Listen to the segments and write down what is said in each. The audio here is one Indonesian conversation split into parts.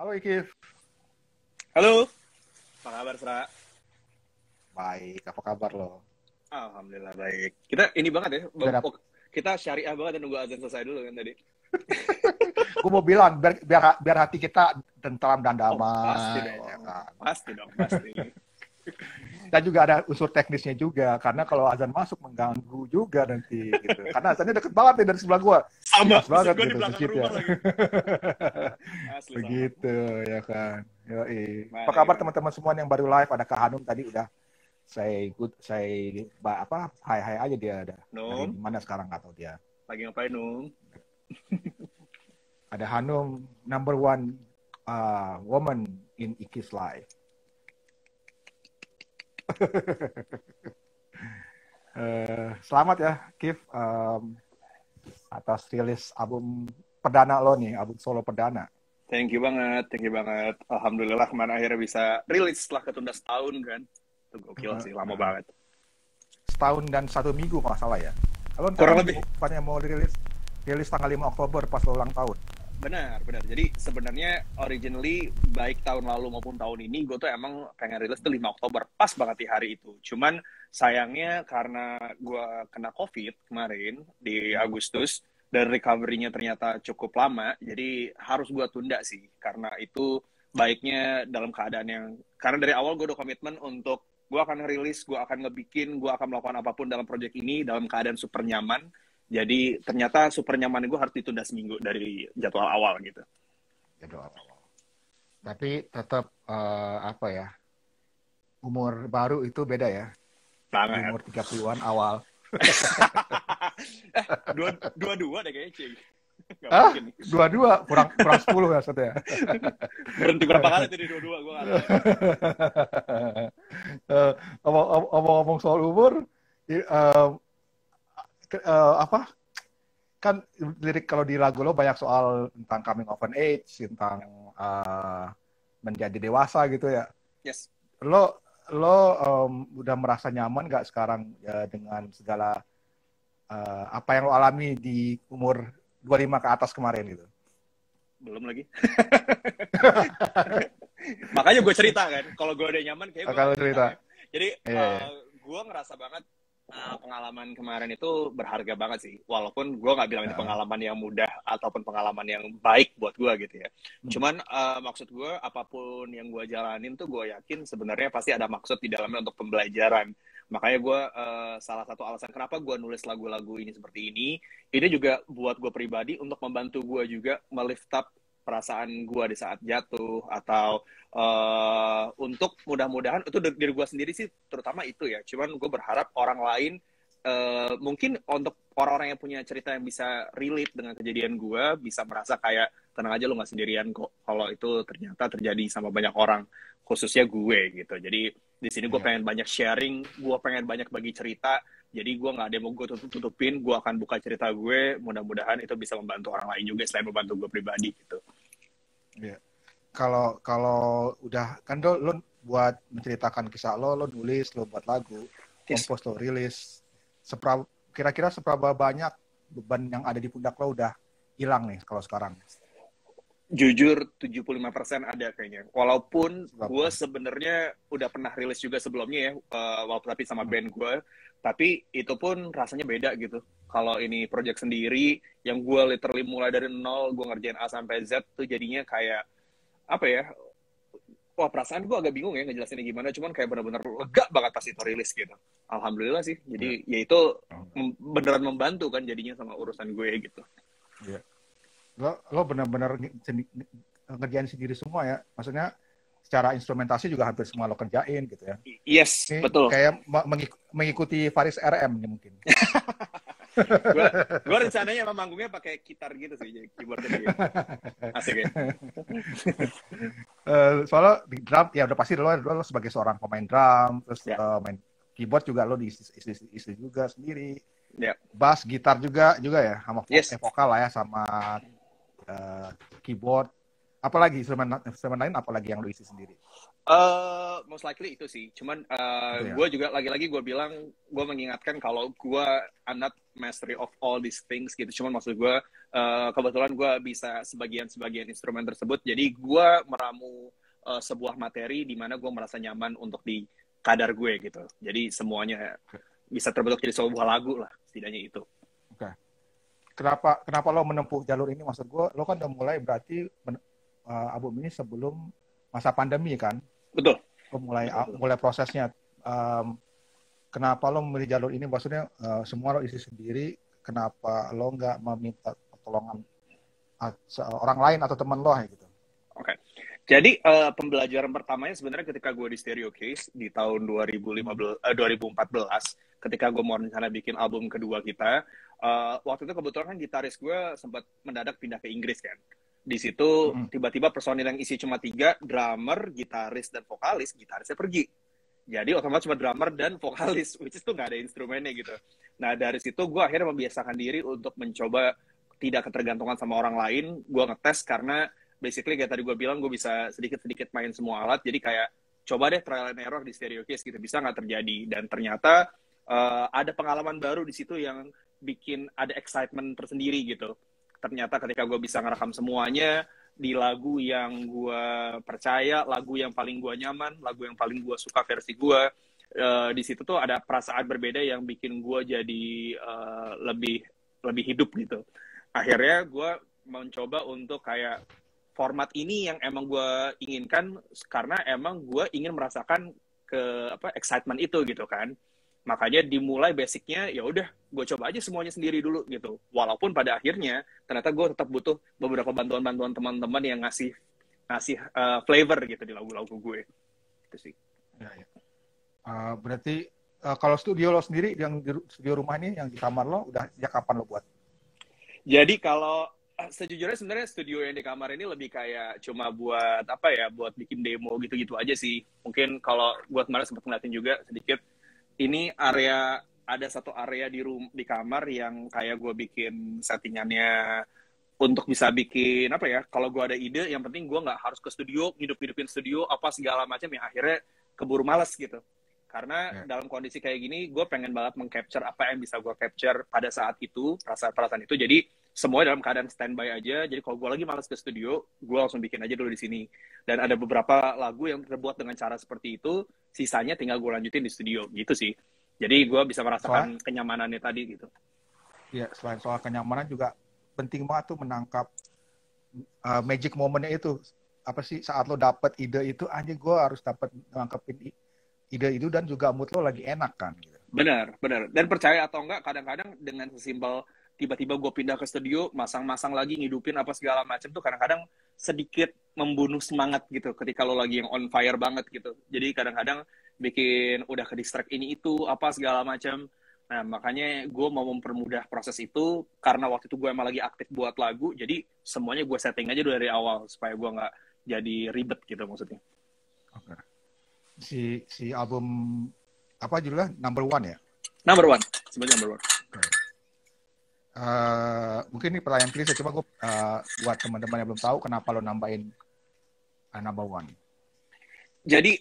Halo Ikif. Halo, apa kabar, Sra? Baik, apa kabar lo? Alhamdulillah baik. Kita ini banget ya, Udah dapet. kita syariah banget dan nunggu azan selesai dulu kan tadi. Gue mau bilang biar hati kita tentram dan Oh, pasti damai, ya dong. kan. Pasti dong, pasti. Dan juga ada unsur teknisnya juga, karena kalau azan masuk mengganggu juga nanti gitu. Karena azannya deket banget nih dari sebelah gue, Sama, pas masjid banget gue di gitu belakang masjidnya. rumah lagi. Asli sama. Begitu, ya kan. Yoi. Apa Gimana, kabar gimana? teman-teman semua yang baru live? Ada Kak Hanum tadi udah hai hai aja dia ada. Dari Num, mana sekarang nggak tahu dia. lagi ngapain, Num? Ada Hanum, number one woman in Ikis life. Selamat ya, Kif, atas rilis album perdana lo nih, album solo perdana. Thank you banget, thank you banget. Alhamdulillah kemarin akhirnya bisa rilis setelah ketunda setahun kan. Itu gokil sih, lama banget. Setahun dan 1 minggu kalau salah ya. Lo Kurang lebih. bukannya mau rilis tanggal 5 Oktober pas lo ulang tahun. Benar, benar. Jadi sebenarnya originally baik tahun lalu maupun tahun ini gue tuh emang pengen rilis tuh 5 Oktober. Pas banget di hari itu. Cuman sayangnya karena gue kena COVID kemarin di Agustus dan recovery-nya ternyata cukup lama, jadi harus gue tunda sih. Karena itu baiknya dalam keadaan yang... Karena dari awal gue udah komitmen untuk gue akan rilis, gue akan ngebikin, gue akan melakukan apapun dalam project ini dalam keadaan super nyaman. Jadi ternyata super nyaman gue harus ditunda seminggu dari jadwal awal gitu. Jadwal awal. Tapi tetap apa ya, umur baru itu beda ya. Di Banget. umur 30-an awal. Dua-dua deh kayaknya, Cing. Gak Ah, mungkin. 22 kurang 10 ya maksudnya. Berhenti berapa kali tuh di dua-dua, gue gak tahu. Ngomong soal umur, apa? Kan lirik kalau di lagu lo banyak soal tentang coming of an age, tentang menjadi dewasa gitu ya. Yes. Lo udah merasa nyaman nggak sekarang ya, dengan segala apa yang lo alami di umur 25 ke atas kemarin gitu? Belum lagi. Makanya gue cerita kan, kalau gue udah nyaman kayak gue Kalau cerita cerita. ya. Jadi Iya. gue ngerasa banget pengalaman kemarin itu berharga banget sih. Walaupun gue nggak bilang ini pengalaman yang mudah ataupun pengalaman yang baik buat gue gitu ya. Cuman maksud gue apapun yang gue jalanin tuh gue yakin sebenarnya pasti ada maksud di dalamnya untuk pembelajaran. Makanya gue salah satu alasan kenapa gue nulis lagu-lagu ini seperti ini juga buat gue pribadi untuk membantu gue juga melift up perasaan gue di saat jatuh atau untuk mudah-mudahan itu diri gue sendiri sih terutama itu ya. Cuman gue berharap orang lain mungkin untuk orang-orang yang punya cerita yang bisa relate dengan kejadian gue bisa merasa kayak tenang aja lo nggak sendirian kok kalau itu ternyata terjadi sama banyak orang khususnya gue gitu. Jadi di sini gue pengen banyak sharing, gue pengen banyak bagi cerita. Jadi gue nggak ada yang mau gue tutupin, gue akan buka cerita gue. Mudah-mudahan itu bisa membantu orang lain juga selain membantu gue pribadi gitu. Iya. Kalau udah kan lo buat menceritakan kisah lo nulis, lo buat lagu, kompos, lo rilis. Kira-kira seberapa banyak beban yang ada di pundak lo udah hilang nih kalau sekarang? Jujur 75% ada kayaknya. Walaupun gue sebenarnya udah pernah rilis juga sebelumnya ya, walaupun tapi sama band gue, tapi itu pun rasanya beda gitu. Kalau ini project sendiri, yang gue literally mulai dari nol, gue ngerjain A sampai Z tuh jadinya kayak apa ya? Wah, perasaan gue agak bingung ya ngejelasinnya gimana, cuman kayak benar-benar lega banget pas itu rilis gitu. Alhamdulillah sih. Jadi ya itu beneran membantu kan jadinya sama urusan gue gitu. Iya. Lo benar-benar ngerjain sendiri semua ya, maksudnya secara instrumentasi juga hampir semua lo kerjain gitu ya. Yes, ini betul. Kayak mengikuti Faris RM mungkin. Gue rencananya emang manggungnya pakai gitar gitu sih, jadi keyboardnya gitu. Asik ya. Soalnya di drum ya udah pasti lo sebagai seorang pemain drum, terus main keyboard juga lo diisi juga sendiri. Bass, gitar juga ya, sama vokal lah ya, sama keyboard. Apalagi instrumen lain apalagi yang lo isi sendiri? Most likely itu sih. Cuman Itu ya. gue juga lagi-lagi gue bilang, gue mengingatkan kalau gue I'm not mastery of all these things gitu. Cuman maksud gue kebetulan gue bisa sebagian instrumen tersebut. Jadi gue meramu sebuah materi di mana gue merasa nyaman untuk di kadar gue gitu. Jadi semuanya bisa terbentuk jadi sebuah lagu lah, setidaknya itu. Oke. Kenapa lo menempuh jalur ini? Maksud gue, lo kan udah mulai berarti album ini sebelum masa pandemi kan? Betul. Lo mulai prosesnya. Kenapa lo memilih jalur ini? Maksudnya semua lo isi sendiri. Kenapa lo nggak meminta pertolongan orang lain atau teman lo gitu? Oke. Jadi pembelajaran pertamanya sebenarnya ketika gue di Stereo Case di tahun 2014, ketika gue mau rencana bikin album kedua kita, waktu itu kebetulan kan gitaris gue sempat mendadak pindah ke Inggris kan. Di situ tiba-tiba personil yang isi cuma 3, drummer, gitaris, dan vokalis, gitarisnya pergi. Jadi otomatis cuma drummer dan vokalis, which is tuh nggak ada instrumennya gitu. Nah dari situ gue akhirnya membiasakan diri untuk mencoba tidak ketergantungan sama orang lain. Gue ngetes karena basically kayak tadi gue bilang, gue bisa sedikit-sedikit main semua alat. Jadi kayak coba deh trial and error di Stereo Case gitu, bisa nggak terjadi. Dan ternyata ada pengalaman baru di situ yang bikin ada excitement tersendiri gitu. Ternyata ketika gue bisa ngerekam semuanya di lagu yang gue percaya, lagu yang paling gue nyaman, lagu yang paling gue suka versi gue, di situ tuh ada perasaan berbeda yang bikin gue jadi lebih hidup gitu. Akhirnya gue mencoba untuk kayak format ini yang emang gue inginkan, karena emang gue ingin merasakan excitement itu gitu kan. Makanya dimulai basicnya ya udah gue coba aja semuanya sendiri dulu gitu. Walaupun pada akhirnya ternyata gue tetap butuh beberapa bantuan teman-teman yang ngasih flavor gitu di lagu-lagu gue. Itu sih. Ya, ya. Berarti kalau studio lo sendiri, yang di studio rumah ini, yang di kamar lo, udah sejak kapan lo buat? Jadi kalau sejujurnya sebenarnya studio yang di kamar ini lebih kayak cuma buat buat bikin demo gitu-gitu aja sih. Mungkin kalau buat kemarin sempat ngeliatin juga sedikit, ini ada satu area di kamar yang kayak gue bikin settingannya untuk bisa bikin kalau gue ada ide, yang penting gue nggak harus ke studio, hidupin studio apa segala macam, yang akhirnya keburu males gitu. Karena dalam kondisi kayak gini, gue pengen banget meng-capture apa yang bisa gue capture pada saat itu, perasaan-perasaan itu. Jadi semuanya dalam keadaan standby aja. Jadi kalau gue lagi malas ke studio, gue langsung bikin aja dulu di sini. Dan ada beberapa lagu yang terbuat dengan cara seperti itu, sisanya tinggal gue lanjutin di studio gitu sih. Jadi gue bisa merasakan kenyamanannya tadi gitu. Iya, selain soal kenyamanan juga penting banget tuh menangkap magic momennya itu. Apa sih, saat lo dapet ide itu, aja gue harus dapet nangkepin ide itu, dan juga mood lo lagi enak kan gitu. Benar. Dan percaya atau enggak, kadang-kadang dengan sesimpel tiba-tiba gue pindah ke studio, masang-masang lagi, ngidupin apa segala macam tuh kadang-kadang sedikit membunuh semangat gitu ketika lo lagi yang on fire banget gitu. Jadi kadang-kadang bikin udah ke distract ini itu apa segala macam. Nah makanya gue mau mempermudah proses itu, karena waktu itu gue emang lagi aktif buat lagu, jadi semuanya gue setting aja dulu dari awal supaya gue nggak jadi ribet gitu maksudnya. Oke. Si album apa judulnya? Number One ya? Number One, sebenarnya Number One. Okay. Mungkin ini pertanyaan klise, coba gue buat teman-teman yang belum tahu, kenapa lo nambahin Number One? Jadi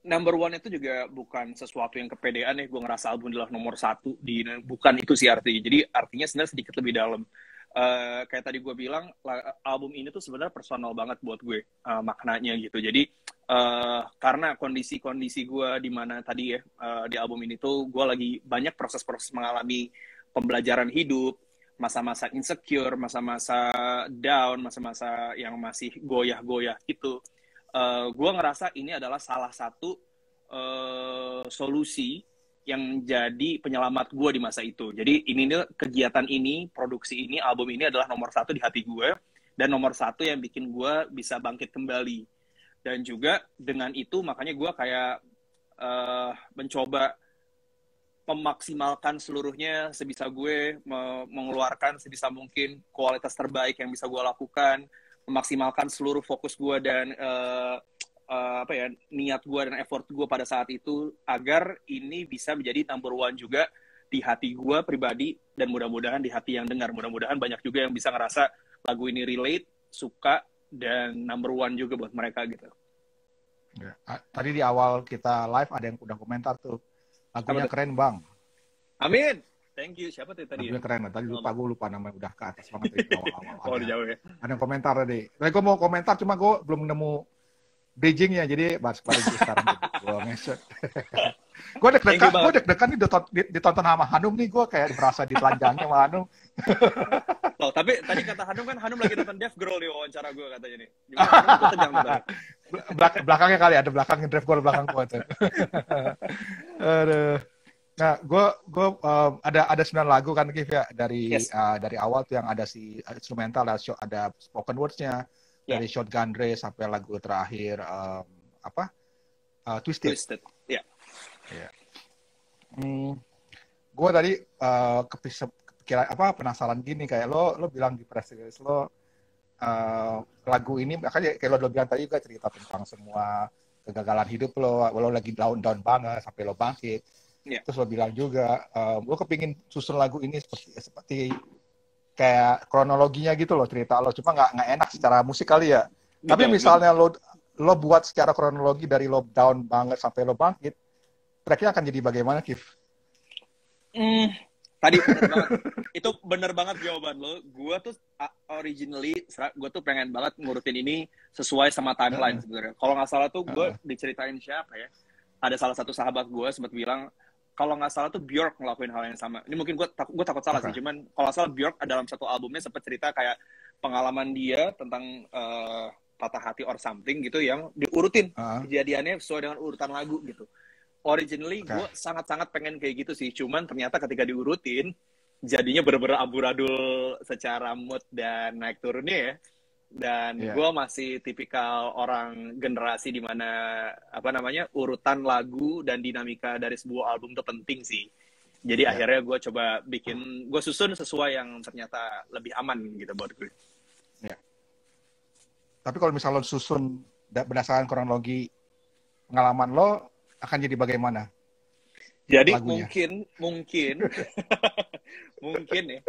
Number One itu juga bukan sesuatu yang kepedean ya, gue ngerasa album adalah nomor 1 bukan itu sih artinya. Jadi artinya sebenarnya sedikit lebih dalam. Kayak tadi gue bilang, album ini tuh sebenarnya personal banget buat gue, maknanya gitu. Jadi karena kondisi gue di mana tadi ya, di album ini tuh gue lagi banyak proses-proses mengalami pembelajaran hidup, masa-masa insecure, masa-masa down, masa-masa yang masih goyah-goyah gitu. Gue ngerasa ini adalah salah satu solusi yang jadi penyelamat gue di masa itu. Jadi kegiatan ini, produksi ini, album ini adalah nomor 1 di hati gue, dan nomor 1 yang bikin gue bisa bangkit kembali. Dan juga dengan itu makanya gue kayak mencoba memaksimalkan seluruhnya sebisa gue, mengeluarkan sebisa mungkin kualitas terbaik yang bisa gue lakukan, memaksimalkan seluruh fokus gue dan niat gue dan effort gue pada saat itu, agar ini bisa menjadi number one juga di hati gue pribadi, dan mudah-mudahan di hati yang dengar. Mudah-mudahan banyak juga yang bisa ngerasa lagu ini relate, suka, dan number one juga buat mereka gitu. Ya. Tadi di awal kita live ada yang udah komentar tuh. Lagunya keren bang. Amin. Thank you. Siapa tuh tadi? Lagunya keren. Tadi gue lupa namanya, udah ke atas banget dari awal-awal. Oh, jauh ya. Ada yang komentar tadi. Tapi gue mau komentar, cuma gue belum nemu bridging-nya. Jadi bahas gue sekarang. Gue ngesot. Gue deg-degan nih ditonton sama Hanum nih. Gue kayak merasa ditelanjangi sama Hanum. Loh, tapi tadi kata Hanum lagi nonton Dev Girl nih wawancara gue katanya nih. Gimana? Belakangnya kali ada belakangnya Dev Girl belakang gue tuh. Aduh. Nah, gue ada 9 lagu kan Kif ya dari awal tuh yang ada si instrumental, ada spoken words-nya dari Shotgun Race sampai lagu terakhir Twisted. Yeah. Gue tadi kepikiran penasaran gini, kayak lo bilang di press release lo lagu ini makanya kayak lo bilang tadi juga cerita tentang semua kegagalan hidup lo lagi down banget sampai lo bangkit. Terus lo bilang juga gue kepingin susun lagu ini seperti kayak kronologinya gitu loh cerita lo, cuma nggak enak secara musik kali ya. Tapi misalnya lo buat secara kronologi dari lo down banget sampai lo bangkit, tracknya akan jadi bagaimana, Kif? Tadi bener banget. Itu bener banget jawaban lo. Gue tuh originally, gue tuh pengen banget ngurutin ini sesuai sama timeline sebenarnya. Kalau nggak salah tuh gue diceritain siapa ya? Ada salah satu sahabat gue sempat bilang, kalau nggak salah tuh Björk ngelakuin hal yang sama. Ini mungkin gue takut salah sih, cuman kalau nggak salah Björk dalam satu albumnya sempat cerita kayak pengalaman dia tentang patah hati or something gitu yang diurutin kejadiannya sesuai dengan urutan lagu gitu. Originally gue sangat-sangat pengen kayak gitu sih, cuman ternyata ketika diurutin jadinya bener-bener amburadul secara mood dan naik turunnya ya. Dan gue masih tipikal orang generasi di mana urutan lagu dan dinamika dari sebuah album itu penting sih. Jadi akhirnya gue coba gue susun sesuai yang ternyata lebih aman gitu buat gue. Tapi kalau misalnya lo susun berdasarkan kronologi pengalaman lo, akan jadi bagaimana? Jadi lagunya? mungkin ya.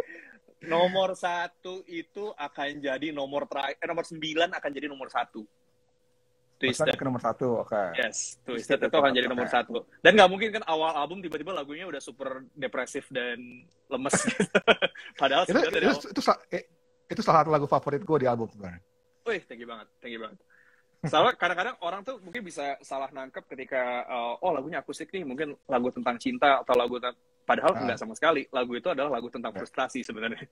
Nomor 1 itu akan jadi nomor 9 akan jadi nomor 1. Twisted ke nomor 1, oke. Yes, Twisted itu akan jadi nomor 1. Dan nggak mungkin kan awal album tiba-tiba lagunya udah super depresif dan lemes gitu. Padahal sebenarnya itu salah satu lagu favorit gue di album sebenarnya. Wih, tinggi banget. Soalnya kadang-kadang orang tuh mungkin bisa salah nangkep ketika lagunya akustik nih, mungkin lagu tentang cinta atau lagu padahal enggak sama sekali. Lagu itu adalah lagu tentang frustrasi sebenarnya.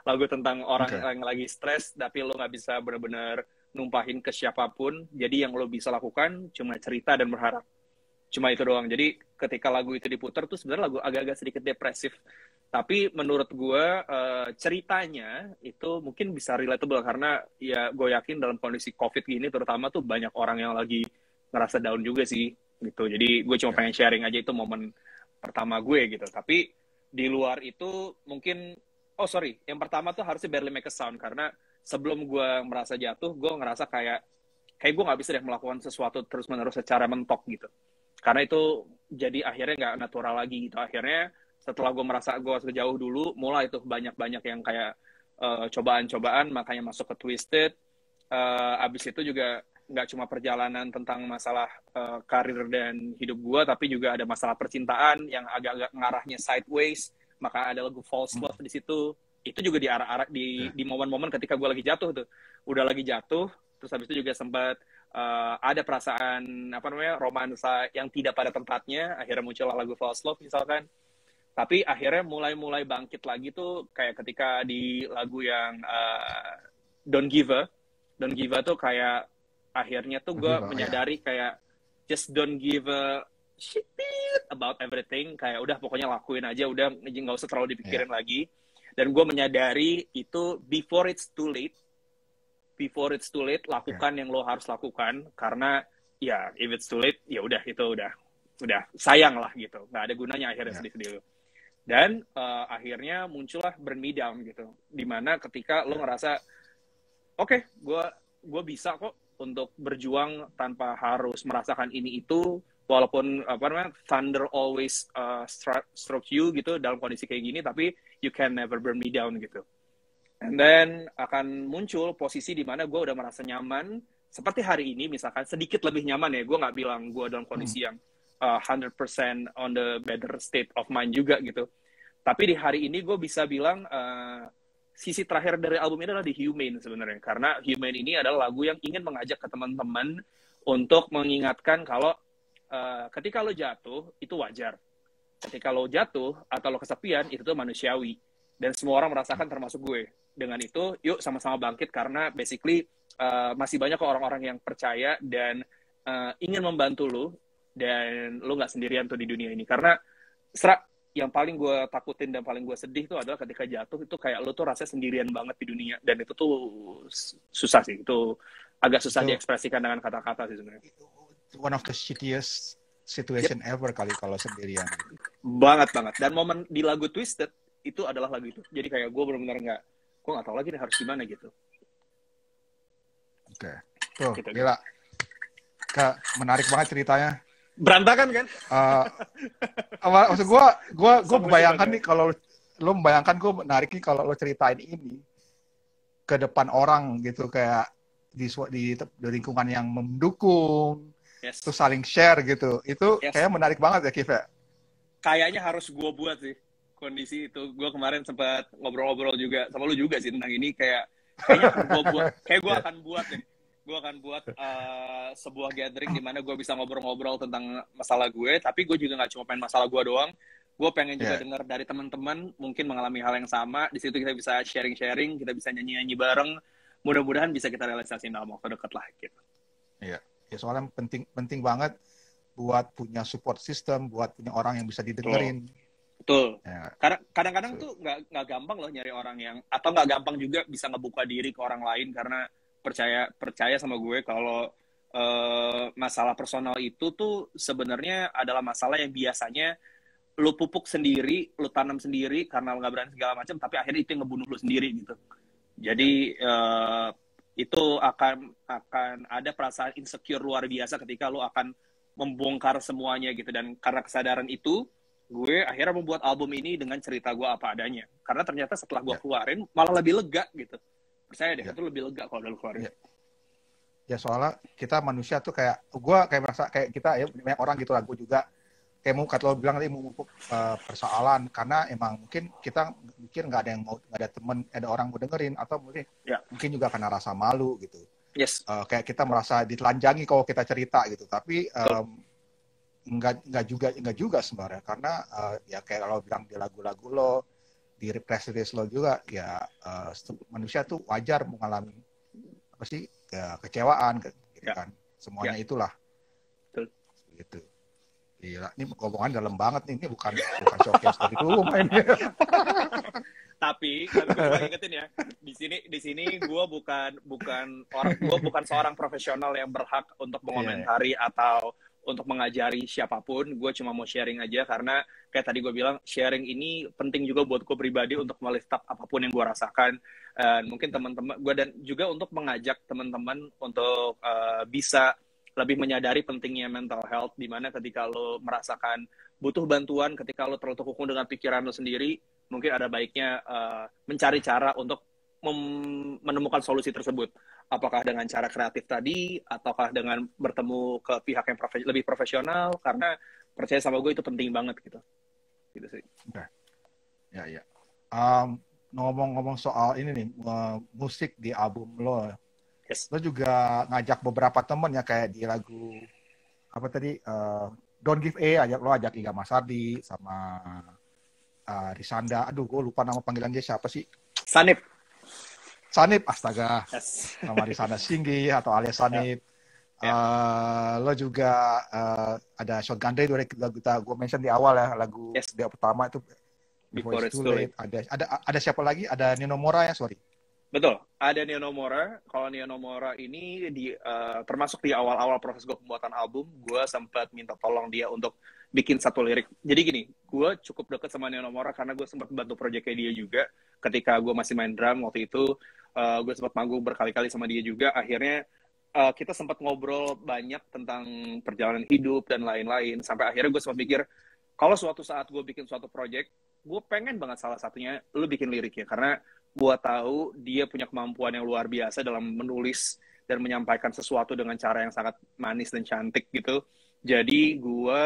Lagu tentang orang yang lagi stres tapi lo nggak bisa benar-benar numpahin ke siapapun. Jadi yang lo bisa lakukan cuma cerita dan berharap. Cuma itu doang. Jadi ketika lagu itu diputar tuh sebenarnya lagu agak-agak sedikit depresif. Tapi menurut gue ceritanya itu mungkin bisa relatable karena ya gue yakin dalam kondisi COVID gini terutama tuh banyak orang yang lagi ngerasa down juga sih gitu. Jadi gue cuma pengen sharing aja itu momen pertama gue gitu. Tapi di luar itu mungkin yang pertama tuh harusnya Barely Make a Sound karena sebelum gue merasa jatuh gue ngerasa kayak gue nggak bisa deh melakukan sesuatu terus-menerus secara mentok gitu. Karena itu jadi akhirnya nggak natural lagi gitu. Akhirnya setelah gue merasa gue harus jauh dulu, mulai tuh banyak-banyak yang kayak cobaan-cobaan, makanya masuk ke Twisted. Abis itu juga nggak cuma perjalanan tentang masalah karir dan hidup gue, tapi juga ada masalah percintaan yang agak-agak ngarahnya sideways. Maka ada lagu False Love di situ. Itu juga di arah-arah di momen-momen ketika gue lagi jatuh tuh. Udah lagi jatuh, terus habis itu juga sempat ada perasaan romansa yang tidak pada tempatnya. Akhirnya muncullah lagu False Love misalkan. Tapi akhirnya mulai bangkit lagi tuh kayak ketika di lagu yang Don't Give a tuh kayak akhirnya tuh gue menyadari kayak just don't give a shit about everything, kayak udah pokoknya lakuin aja, udah nggak usah terlalu dipikirin lagi. Dan gue menyadari itu before it's too late, lakukan yang lo harus lakukan karena ya if it's too late ya udah itu udah sayang lah gitu, nggak ada gunanya akhirnya sedih-sedih. Dan akhirnya muncullah Burn Me Down gitu, dimana ketika lo ngerasa oke, gue bisa kok untuk berjuang tanpa harus merasakan ini itu, walaupun thunder always stroke you gitu dalam kondisi kayak gini, tapi you can never burn me down gitu. And then akan muncul posisi di mana gue udah merasa nyaman seperti hari ini misalkan sedikit lebih nyaman ya, gue nggak bilang gue dalam kondisi yang 100% on the better state of mind juga gitu. Tapi di hari ini gue bisa bilang sisi terakhir dari album ini adalah di Humane sebenarnya. Karena Humane ini adalah lagu yang ingin mengajak ke teman-teman untuk mengingatkan kalau ketika lo jatuh, itu wajar. Ketika lo jatuh atau lo kesepian, itu tuh manusiawi. Dan semua orang merasakan termasuk gue. Dengan itu, yuk sama-sama bangkit karena basically masih banyak orang-orang yang percaya dan ingin membantu lo. Dan lo nggak sendirian tuh di dunia ini. Karena yang paling gue takutin dan paling gue sedih tuh adalah ketika jatuh itu kayak lo tuh rasanya sendirian banget di dunia. Dan itu tuh susah sih. Itu agak susah diekspresikan dengan kata-kata sih sebenarnya. One of the shittiest situation ever kali kalau sendirian. Banget. Dan momen di lagu Twisted itu adalah lagu itu. Jadi kayak gue benar-benar gue nggak tahu lagi nih harus gimana gitu. Oke. Tuh, gitu, gila. Kak, menarik banget ceritanya. Berantakan kan? Maksud gue membayangkan nih kalau lo membayangkan gue menarik nih kalau lo ceritain ini ke depan orang gitu kayak di lingkungan yang mendukung, terus saling share gitu. Itu kayak menarik banget ya Kif ya? Kayaknya harus gue buat sih kondisi itu. Gue kemarin sempat ngobrol-ngobrol juga sama lu juga sih tentang ini kayaknya gue buat gue akan buat deh. Gue akan buat sebuah gathering di mana gue bisa ngobrol-ngobrol tentang masalah gue, tapi gue juga nggak cuma pengen masalah gue doang. Gue pengen juga dengar dari teman-teman mungkin mengalami hal yang sama. Di situ kita bisa sharing-sharing, kita bisa nyanyi-nyanyi bareng. Mudah-mudahan bisa kita realisasiin dalam waktu dekat lah gitu. Iya, ya soalnya penting banget buat punya support system, buat punya orang yang bisa didengerin. Betul. Ya. Karena kadang-kadang tuh nggak gampang loh nyari orang yang, atau nggak gampang juga bisa ngebuka diri ke orang lain karena percaya sama gue kalau masalah personal itu tuh sebenarnya adalah masalah yang biasanya lu pupuk sendiri, lu tanam sendiri karena nggak berani segala macam, tapi akhirnya itu yang ngebunuh lu sendiri gitu. Jadi itu akan ada perasaan insecure luar biasa ketika lu akan membongkar semuanya gitu. Dan karena kesadaran itu, gue akhirnya membuat album ini dengan cerita gue apa adanya. Karena ternyata setelah gue keluarin malah lebih lega gitu. Percaya deh, itu lebih lega kalau udah keluarin. Ya soalnya kita manusia tuh gue merasa kayak kita ya banyak orang gitu lah, gue juga kayak mau kata lo bilang tadi memupuk persoalan karena emang mungkin kita mikir nggak ada temen, ada orang mau dengerin atau mungkin juga karena rasa malu gitu. Kayak kita merasa ditelanjangi kalau kita cerita gitu, tapi enggak juga sebenarnya karena ya kayak kalau bilang di lagu-lagu lo, di press release lo juga ya manusia tuh wajar mengalami apa sih ya, kecewaan gitu kan, semuanya itulah gitu. Gila, ini ngomongan dalam banget nih, ini bukan showcase dari dulu mainnya. Tapi gue ingetin ya, di sini gue bukan seorang profesional yang berhak untuk mengomentari atau untuk mengajari siapapun. Gue cuma mau sharing aja karena kayak tadi gue bilang, sharing ini penting juga buat gue pribadi untuk melihat apapun yang gue rasakan. Mungkin teman-teman gue, dan juga untuk mengajak teman-teman untuk bisa lebih menyadari pentingnya mental health, di mana ketika lo merasakan butuh bantuan, ketika lo terlalu terkungkung dengan pikiran lo sendiri, mungkin ada baiknya mencari cara untuk menemukan solusi tersebut. Apakah dengan cara kreatif tadi, ataukah dengan bertemu ke pihak yang lebih profesional, karena percaya sama gue itu penting banget gitu. Gitu sih. Okay. Ya. Ngomong-ngomong soal ini nih, musik di album lo, lo juga ngajak beberapa temen ya, kayak di lagu apa tadi, Don't Give A, lo ajak Iga Masardi sama Risanda, aduh gue lupa nama panggilan dia siapa sih? Sanip, astaga. Sama Risanda Singgi atau alias Sanip. Lo juga ada Shotgun Day, lagu gue mention di awal ya, lagu dia pertama itu Before It's Too Late. Ada siapa lagi? Ada Nino Mora ya, sorry. Betul, ada Nino Mora. Kalau Nino Mora ini termasuk di awal-awal proses gue pembuatan album, gue sempat minta tolong dia untuk bikin satu lirik. Jadi gini, gue cukup deket sama Nino Mora karena gue sempat bantu proyeknya dia juga. Ketika gue masih main drum waktu itu, gue sempat manggung berkali-kali sama dia juga. Akhirnya kita sempat ngobrol banyak tentang perjalanan hidup dan lain-lain. Sampai akhirnya gue sempat mikir, kalau suatu saat gue bikin suatu proyek, gue pengen banget salah satunya lu bikin liriknya. Karena gue tahu dia punya kemampuan yang luar biasa dalam menulis dan menyampaikan sesuatu dengan cara yang sangat manis dan cantik gitu. Jadi gue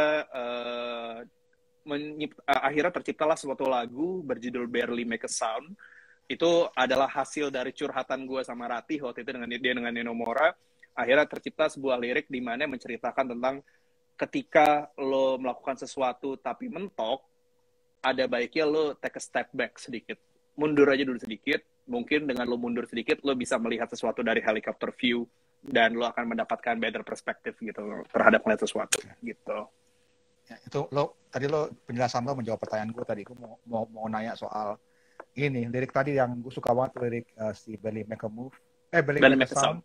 akhirnya terciptalah suatu lagu berjudul Barely Make a Sound. Itu adalah hasil dari curhatan gue sama Ratih waktu itu dengan Nino Mora. Akhirnya tercipta sebuah lirik di mana menceritakan tentang ketika lo melakukan sesuatu tapi mentok, ada baiknya lo take a step back sedikit. Mundur aja dulu sedikit. Mungkin dengan lo mundur sedikit, lo bisa melihat sesuatu dari helicopter view dan lo akan mendapatkan better perspective gitu terhadap melihat sesuatu gitu. Ya, itu tadi penjelasan lo menjawab pertanyaan gue tadi. Gue mau nanya soal ini lirik tadi yang gue suka banget, lirik si Barely Make a Move, Barely Make a Sound.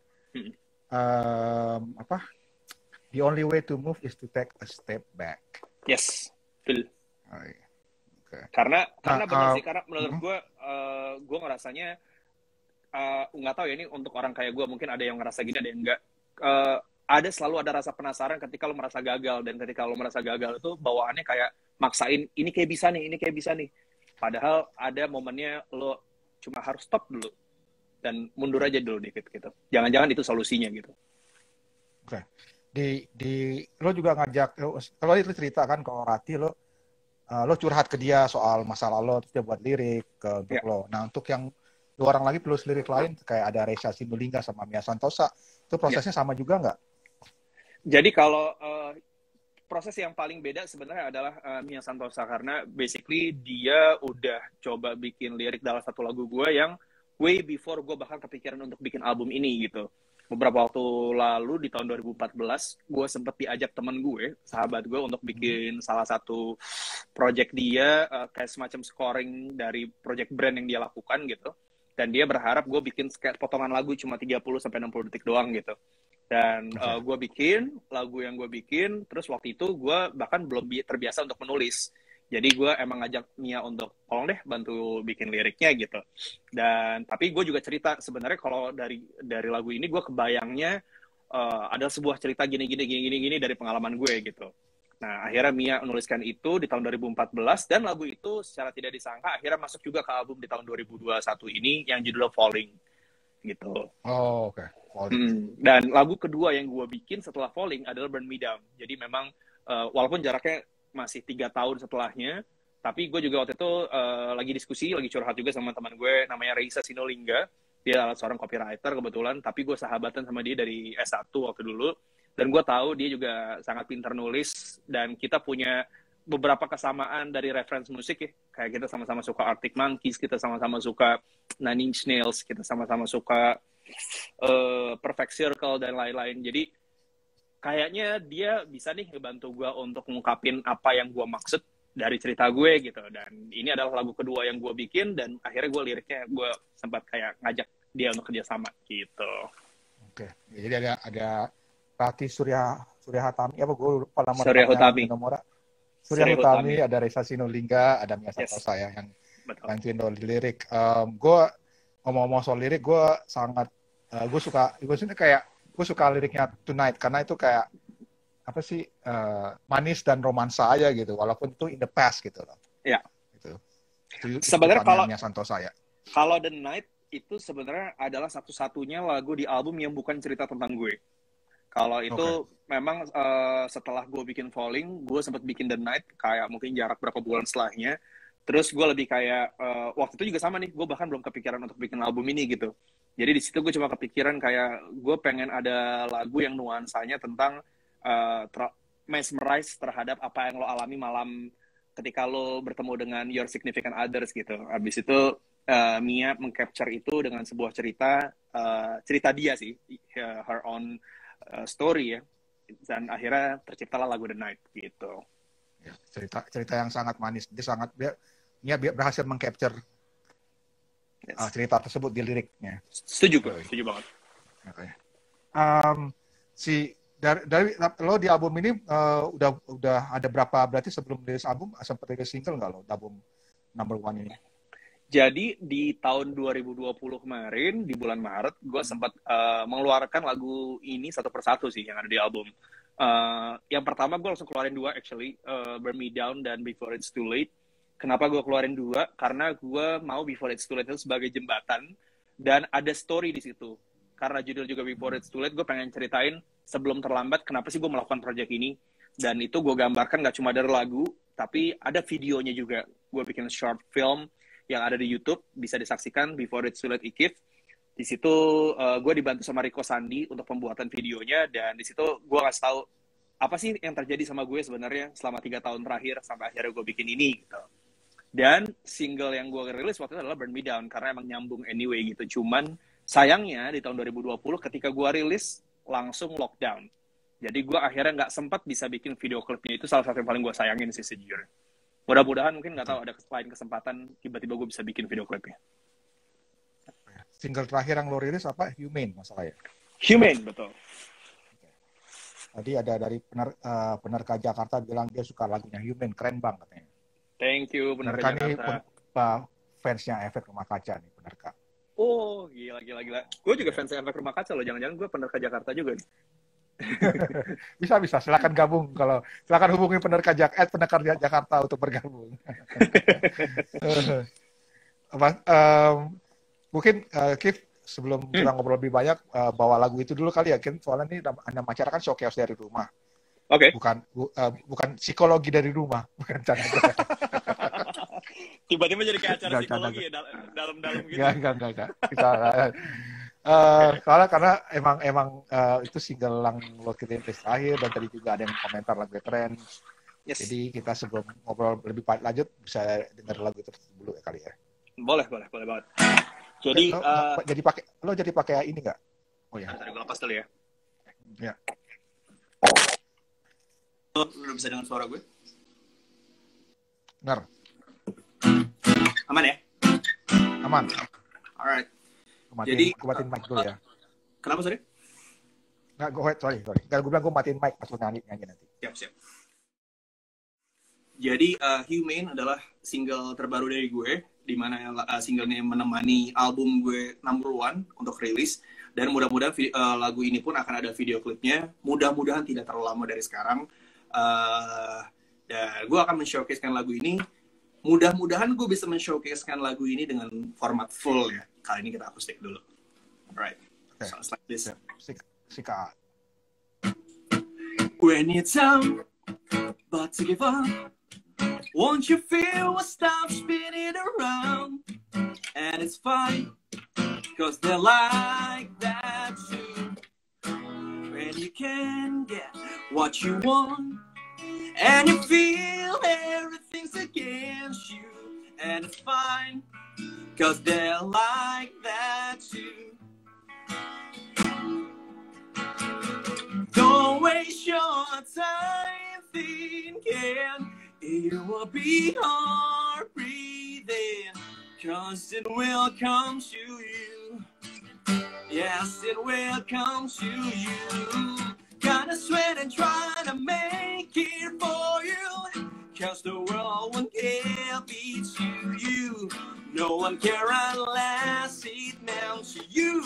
The only way to move is to take a step back. Yes, betul. Oh, iya. Okay. Karena benar sih, karena menurut gue ngerasanya nggak tahu ya, ini untuk orang kayak gue mungkin ada yang ngerasa gini, ada yang enggak. Selalu ada rasa penasaran ketika lo merasa gagal, dan ketika lo merasa gagal itu bawaannya kayak maksain ini kayak bisa nih. Padahal ada momennya lo cuma harus stop dulu dan mundur aja dulu dikit gitu. Jangan-jangan itu solusinya gitu. Oke. Lo juga ngajak, kalau itu cerita kan ke Rati, lo curhat ke dia soal masalah lo, terus dia buat lirik untuk lo. Nah, untuk yang dua orang lagi tulis lirik lain kayak ada Reza Sinulinga sama Mia Santosa, itu prosesnya sama juga nggak? Jadi kalau proses yang paling beda sebenarnya adalah Mia Santosa, karena basically dia udah coba bikin lirik dalam satu lagu gue yang way before gue bahkan kepikiran untuk bikin album ini gitu. Beberapa waktu lalu di tahun 2014 gue sempet diajak temen gue, sahabat gue, untuk bikin salah satu project dia, kayak semacam scoring dari project brand yang dia lakukan gitu. Dan dia berharap gue bikin kayak potongan lagu cuma 30-60 detik doang gitu. Dan gue bikin lagu yang gue bikin, terus waktu itu gue bahkan belum terbiasa untuk menulis. Jadi gue emang ngajak Mia untuk tolong deh bantu bikin liriknya gitu. Dan tapi gue juga cerita sebenarnya kalau dari lagu ini gue kebayangnya ada sebuah cerita gini dari pengalaman gue gitu. Nah, akhirnya Mia menuliskan itu di tahun 2014, dan lagu itu secara tidak disangka akhirnya masuk juga ke album di tahun 2021 ini yang judulnya Falling gitu. Oh, oke. Okay. Dan lagu kedua yang gue bikin setelah Falling adalah Burn Me Down. Jadi memang walaupun jaraknya masih 3 tahun setelahnya, tapi gue juga waktu itu lagi diskusi, lagi curhat juga sama teman gue namanya Reza Sinulinga. Dia adalah seorang copywriter kebetulan, tapi gue sahabatan sama dia dari S1 waktu dulu. Dan gue tahu dia juga sangat pintar nulis, dan kita punya beberapa kesamaan dari reference musik ya. Kayak kita sama-sama suka Arctic Monkeys, kita sama-sama suka Nine Inch Nails, kita sama-sama suka Perfect Circle dan lain-lain. Jadi kayaknya dia bisa nih ngebantu gue untuk ngungkapin apa yang gue maksud dari cerita gue gitu. Dan ini adalah lagu kedua yang gue bikin, dan akhirnya gue liriknya gue sempat kayak ngajak dia untuk kerjasama gitu. Oke, jadi ada Rati Surya Hatami, apa gue lupa nama Surya Hutami. Surya Hutami, ada Reza Sinulinga, ada Mia Santosa ya yang bantuin di lirik. Gue ngomong-ngomong soal lirik, gue suka liriknya Tonight, karena itu kayak apa sih, manis dan romansa aja gitu, walaupun itu in the past gitu loh. Iya. Gitu. Sebenarnya kalau Mia Santosa ya. Kalau The Night itu sebenarnya adalah satu-satunya lagu di album yang bukan cerita tentang gue. Kalau itu memang setelah gue bikin Falling, gue sempat bikin The Night kayak mungkin jarak berapa bulan setelahnya. Terus gue lebih kayak waktu itu juga sama nih, gue bahkan belum kepikiran untuk bikin album ini gitu. Jadi di situ gue cuma kepikiran kayak gue pengen ada lagu yang nuansanya tentang mesmerize terhadap apa yang lo alami malam ketika lo bertemu dengan your significant others gitu. Abis itu Mia mengcapture itu dengan sebuah cerita dia sih, her own story ya, dan akhirnya terciptalah lagu The Night gitu. Ya, cerita yang sangat manis. Dia berhasil mengcapture cerita tersebut di liriknya. Setuju banget. Okay. Dari lo di album ini udah ada berapa, berarti sebelum rilis album sempat rilis single nggak lo album number one ini? Jadi di tahun 2020 kemarin, di bulan Maret, gue sempat mengeluarkan lagu ini satu persatu sih yang ada di album. Yang pertama gue langsung keluarin 2 actually, Burn Me Down dan Before It's Too Late. Kenapa gue keluarin 2? Karena gue mau Before It's Too Late itu sebagai jembatan, dan ada story di situ. karena judul juga Before It's Too Late, gue pengen ceritain sebelum terlambat kenapa sih gue melakukan project ini. Dan itu gue gambarkan gak cuma dari lagu, tapi ada videonya juga. Gue bikin short film yang ada di YouTube, bisa disaksikan, Before It's Too Late Ikif. Di situ gue dibantu sama Rico Sandi untuk pembuatan videonya, dan di situ gue ngasih tahu apa sih yang terjadi sama gue sebenarnya selama 3 tahun terakhir sampai akhirnya gue bikin ini gitu. Dan single yang gue rilis waktu itu adalah Burn Me Down, karena emang nyambung anyway gitu. Cuman sayangnya di tahun 2020 ketika gue rilis langsung lockdown. Jadi gue akhirnya nggak sempat bisa bikin video klipnya. Itu salah satu yang paling gue sayangin sih sejujurnya. Mudah-mudahan mungkin nggak tahu ada lain kesempatan tiba-tiba gue bisa bikin video klipnya. Single terakhir yang lo rilis apa? Humane masalahnya. Humane, betul. Tadi ada dari penerka Jakarta bilang dia suka lagunya Humane, keren banget katanya. Thank you, penerka Jakarta. Ini fansnya Efek Rumah Kaca nih, penerka. Oh, gila. Gue juga fans Efek Rumah Kaca loh, jangan-jangan gue penerka Jakarta juga nih. bisa silakan gabung, silakan hubungi penerka Jakarta untuk bergabung. Mungkin Kif, sebelum kita ngobrol lebih banyak, bawa lagu itu dulu kali ya, Kif, soalnya ini nama acara kan showcase dari rumah. Oke. Bukan psikologi dari rumah, bukan canda. Tiba-tiba jadi kayak acara psikologi ya, dalam-dalam gitu. Enggak. Soalnya karena emang itu single yang lo kirim terakhir, dan tadi juga ada yang komentar lagu keren. Yes. Jadi kita sebelum ngobrol lebih lanjut bisa dengar lagu itu dulu ya kali ya. Boleh banget. Jadi lo jadi pakai ini nggak? Oh ya. Tadi gue lepas dulu ya. Ya. Lo udah bisa dengar suara gue? Dengar. Aman ya? Aman. Alright. Jadi gue matiin mic dulu ya. Kenapa sorry? Sorry. Gue bilang gue matiin mic pas lo nyanyi nanti. Siap. Jadi Humane adalah single terbaru dari gue, di mana singlenya menemani album gue number 1 untuk rilis. Dan mudah-mudahan lagu ini pun akan ada video klipnya. Mudah-mudahan tidak terlalu lama dari sekarang. Dan gue akan men-showcasekan lagu ini. Mudah-mudahan gue bisa men-showcasekan lagu ini dengan format full ya. Kali ini kita akustik dulu. Alright. Okay. Sounds like this. Sika. When it's time but to give up, won't you feel what stop spinning around? And it's fine, cause they're like that too. When you can get what you want, and you feel everything's against you, and it's fine, cause they're like that too. Don't waste your time thinking it will be hard breathing, cause it will come to you. Yes, it will come to you. Gotta sweat and try to make it for you, cause the world won't give it to you. No one care unless it meant to you.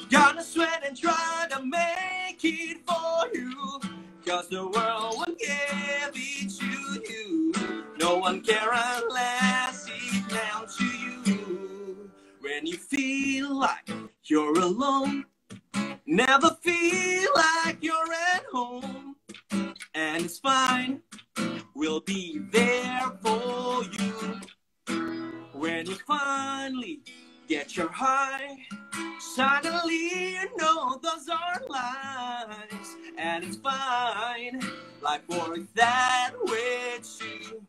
Gotta sweat and try to make it for you, cause the world won't give it to you. No one care unless it meant to you. When you feel like you're alone, never feel like you're at home, and it's fine, we'll be there for you. When you finally get your high, suddenly you know those are lies, and it's fine, life works that way too.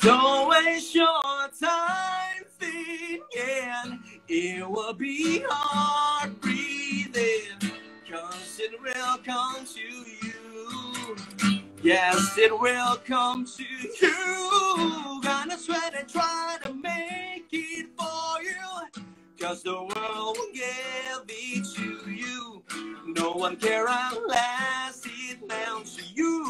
Don't waste your time thinking it will be hard breathing, cause it will come to you. Yes, it will come to you. Gonna sweat and try to make it for you, cause the world will give it to you. No one care unless it meant to you.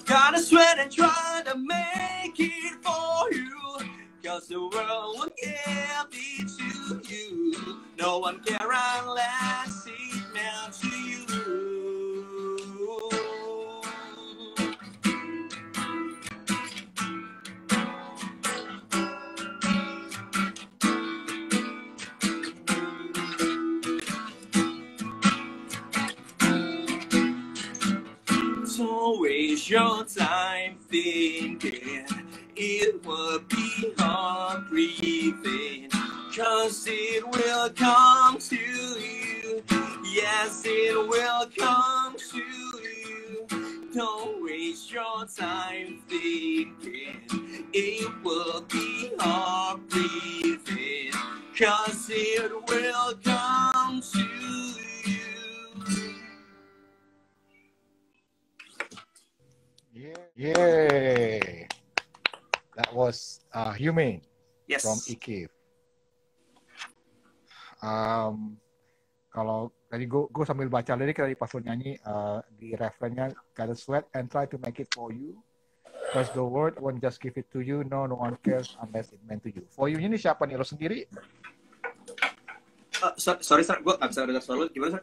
Gotta sweat and try to make it for you, cause the world will give it to you. No one care unless it meant to you. waste your time thinking it would be hard breathing, 'cause it will come to you. Yes, it will come to you. Don't waste your time thinking it will be hard breathing, 'cause it will come to you. Yeah. That was Humane Yes. from Ikif. Kalau tadi gue sambil baca lirik tadi pas lo nyanyi di referennya, gotta sweat and try to make it for you, because the world won't just give it to you, no one cares unless it meant to you. For you ini siapa nih, lo sendiri? Sorry, gue nggak bisa dengar suara lo, gimana, Sir?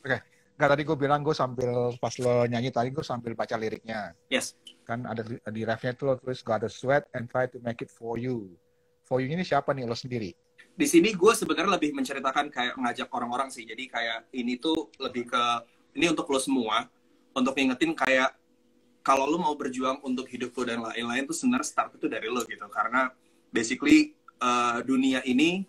Oke. Nggak, tadi gue bilang gue sambil pas lo nyanyi tadi gue sambil baca liriknya. Yes. Kan ada di refnya itu lo tulis gotta sweat and try to make it for you. For you ini siapa nih, lo sendiri? Di sini gue sebenarnya lebih menceritakan kayak ngajak orang-orang sih. Jadi kayak ini tuh lebih ke ini untuk lo semua, untuk ngingetin kayak kalau lo mau berjuang untuk hidup lo dan lain-lain tuh sebenarnya start itu dari lo gitu. Karena basically dunia ini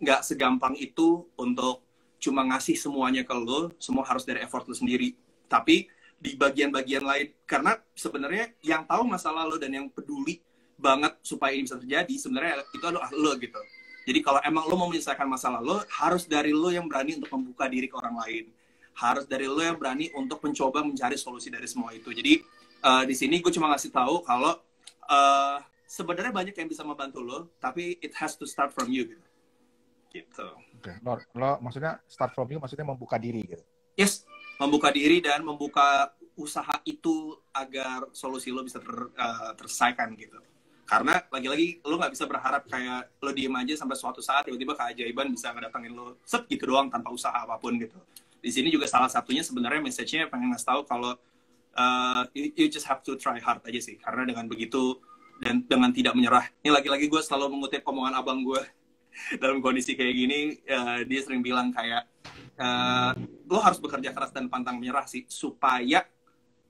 nggak segampang itu untuk cuma ngasih semuanya ke lo, semua harus dari effort lo sendiri. Tapi di bagian-bagian lain, karena sebenarnya yang tahu masalah lo dan yang peduli banget supaya ini bisa terjadi, sebenarnya itu adalah lo gitu. Jadi kalau emang lo mau menyelesaikan masalah lo, harus dari lo yang berani untuk membuka diri ke orang lain. Harus dari lo yang berani untuk mencoba mencari solusi dari semua itu. Jadi di sini gue cuma ngasih tahu kalau sebenarnya banyak yang bisa membantu lo, tapi it has to start from you gitu. Gitu. Okay. Lo maksudnya start from you maksudnya membuka diri gitu. Yes, membuka diri dan membuka usaha itu agar solusi lo bisa terselesaikan gitu. Karena lagi-lagi lo nggak bisa berharap kayak lo diem aja sampai suatu saat tiba-tiba keajaiban bisa ngedatangin lo set gitu doang tanpa usaha apapun gitu. Di sini juga salah satunya sebenarnya message-nya pengen ngasih tahu kalau you just have to try hard aja sih. Karena dengan begitu dan dengan tidak menyerah. Ini lagi-lagi gue selalu mengutip omongan abang gue dalam kondisi kayak gini. Dia sering bilang kayak lo harus bekerja keras dan pantang menyerah sih supaya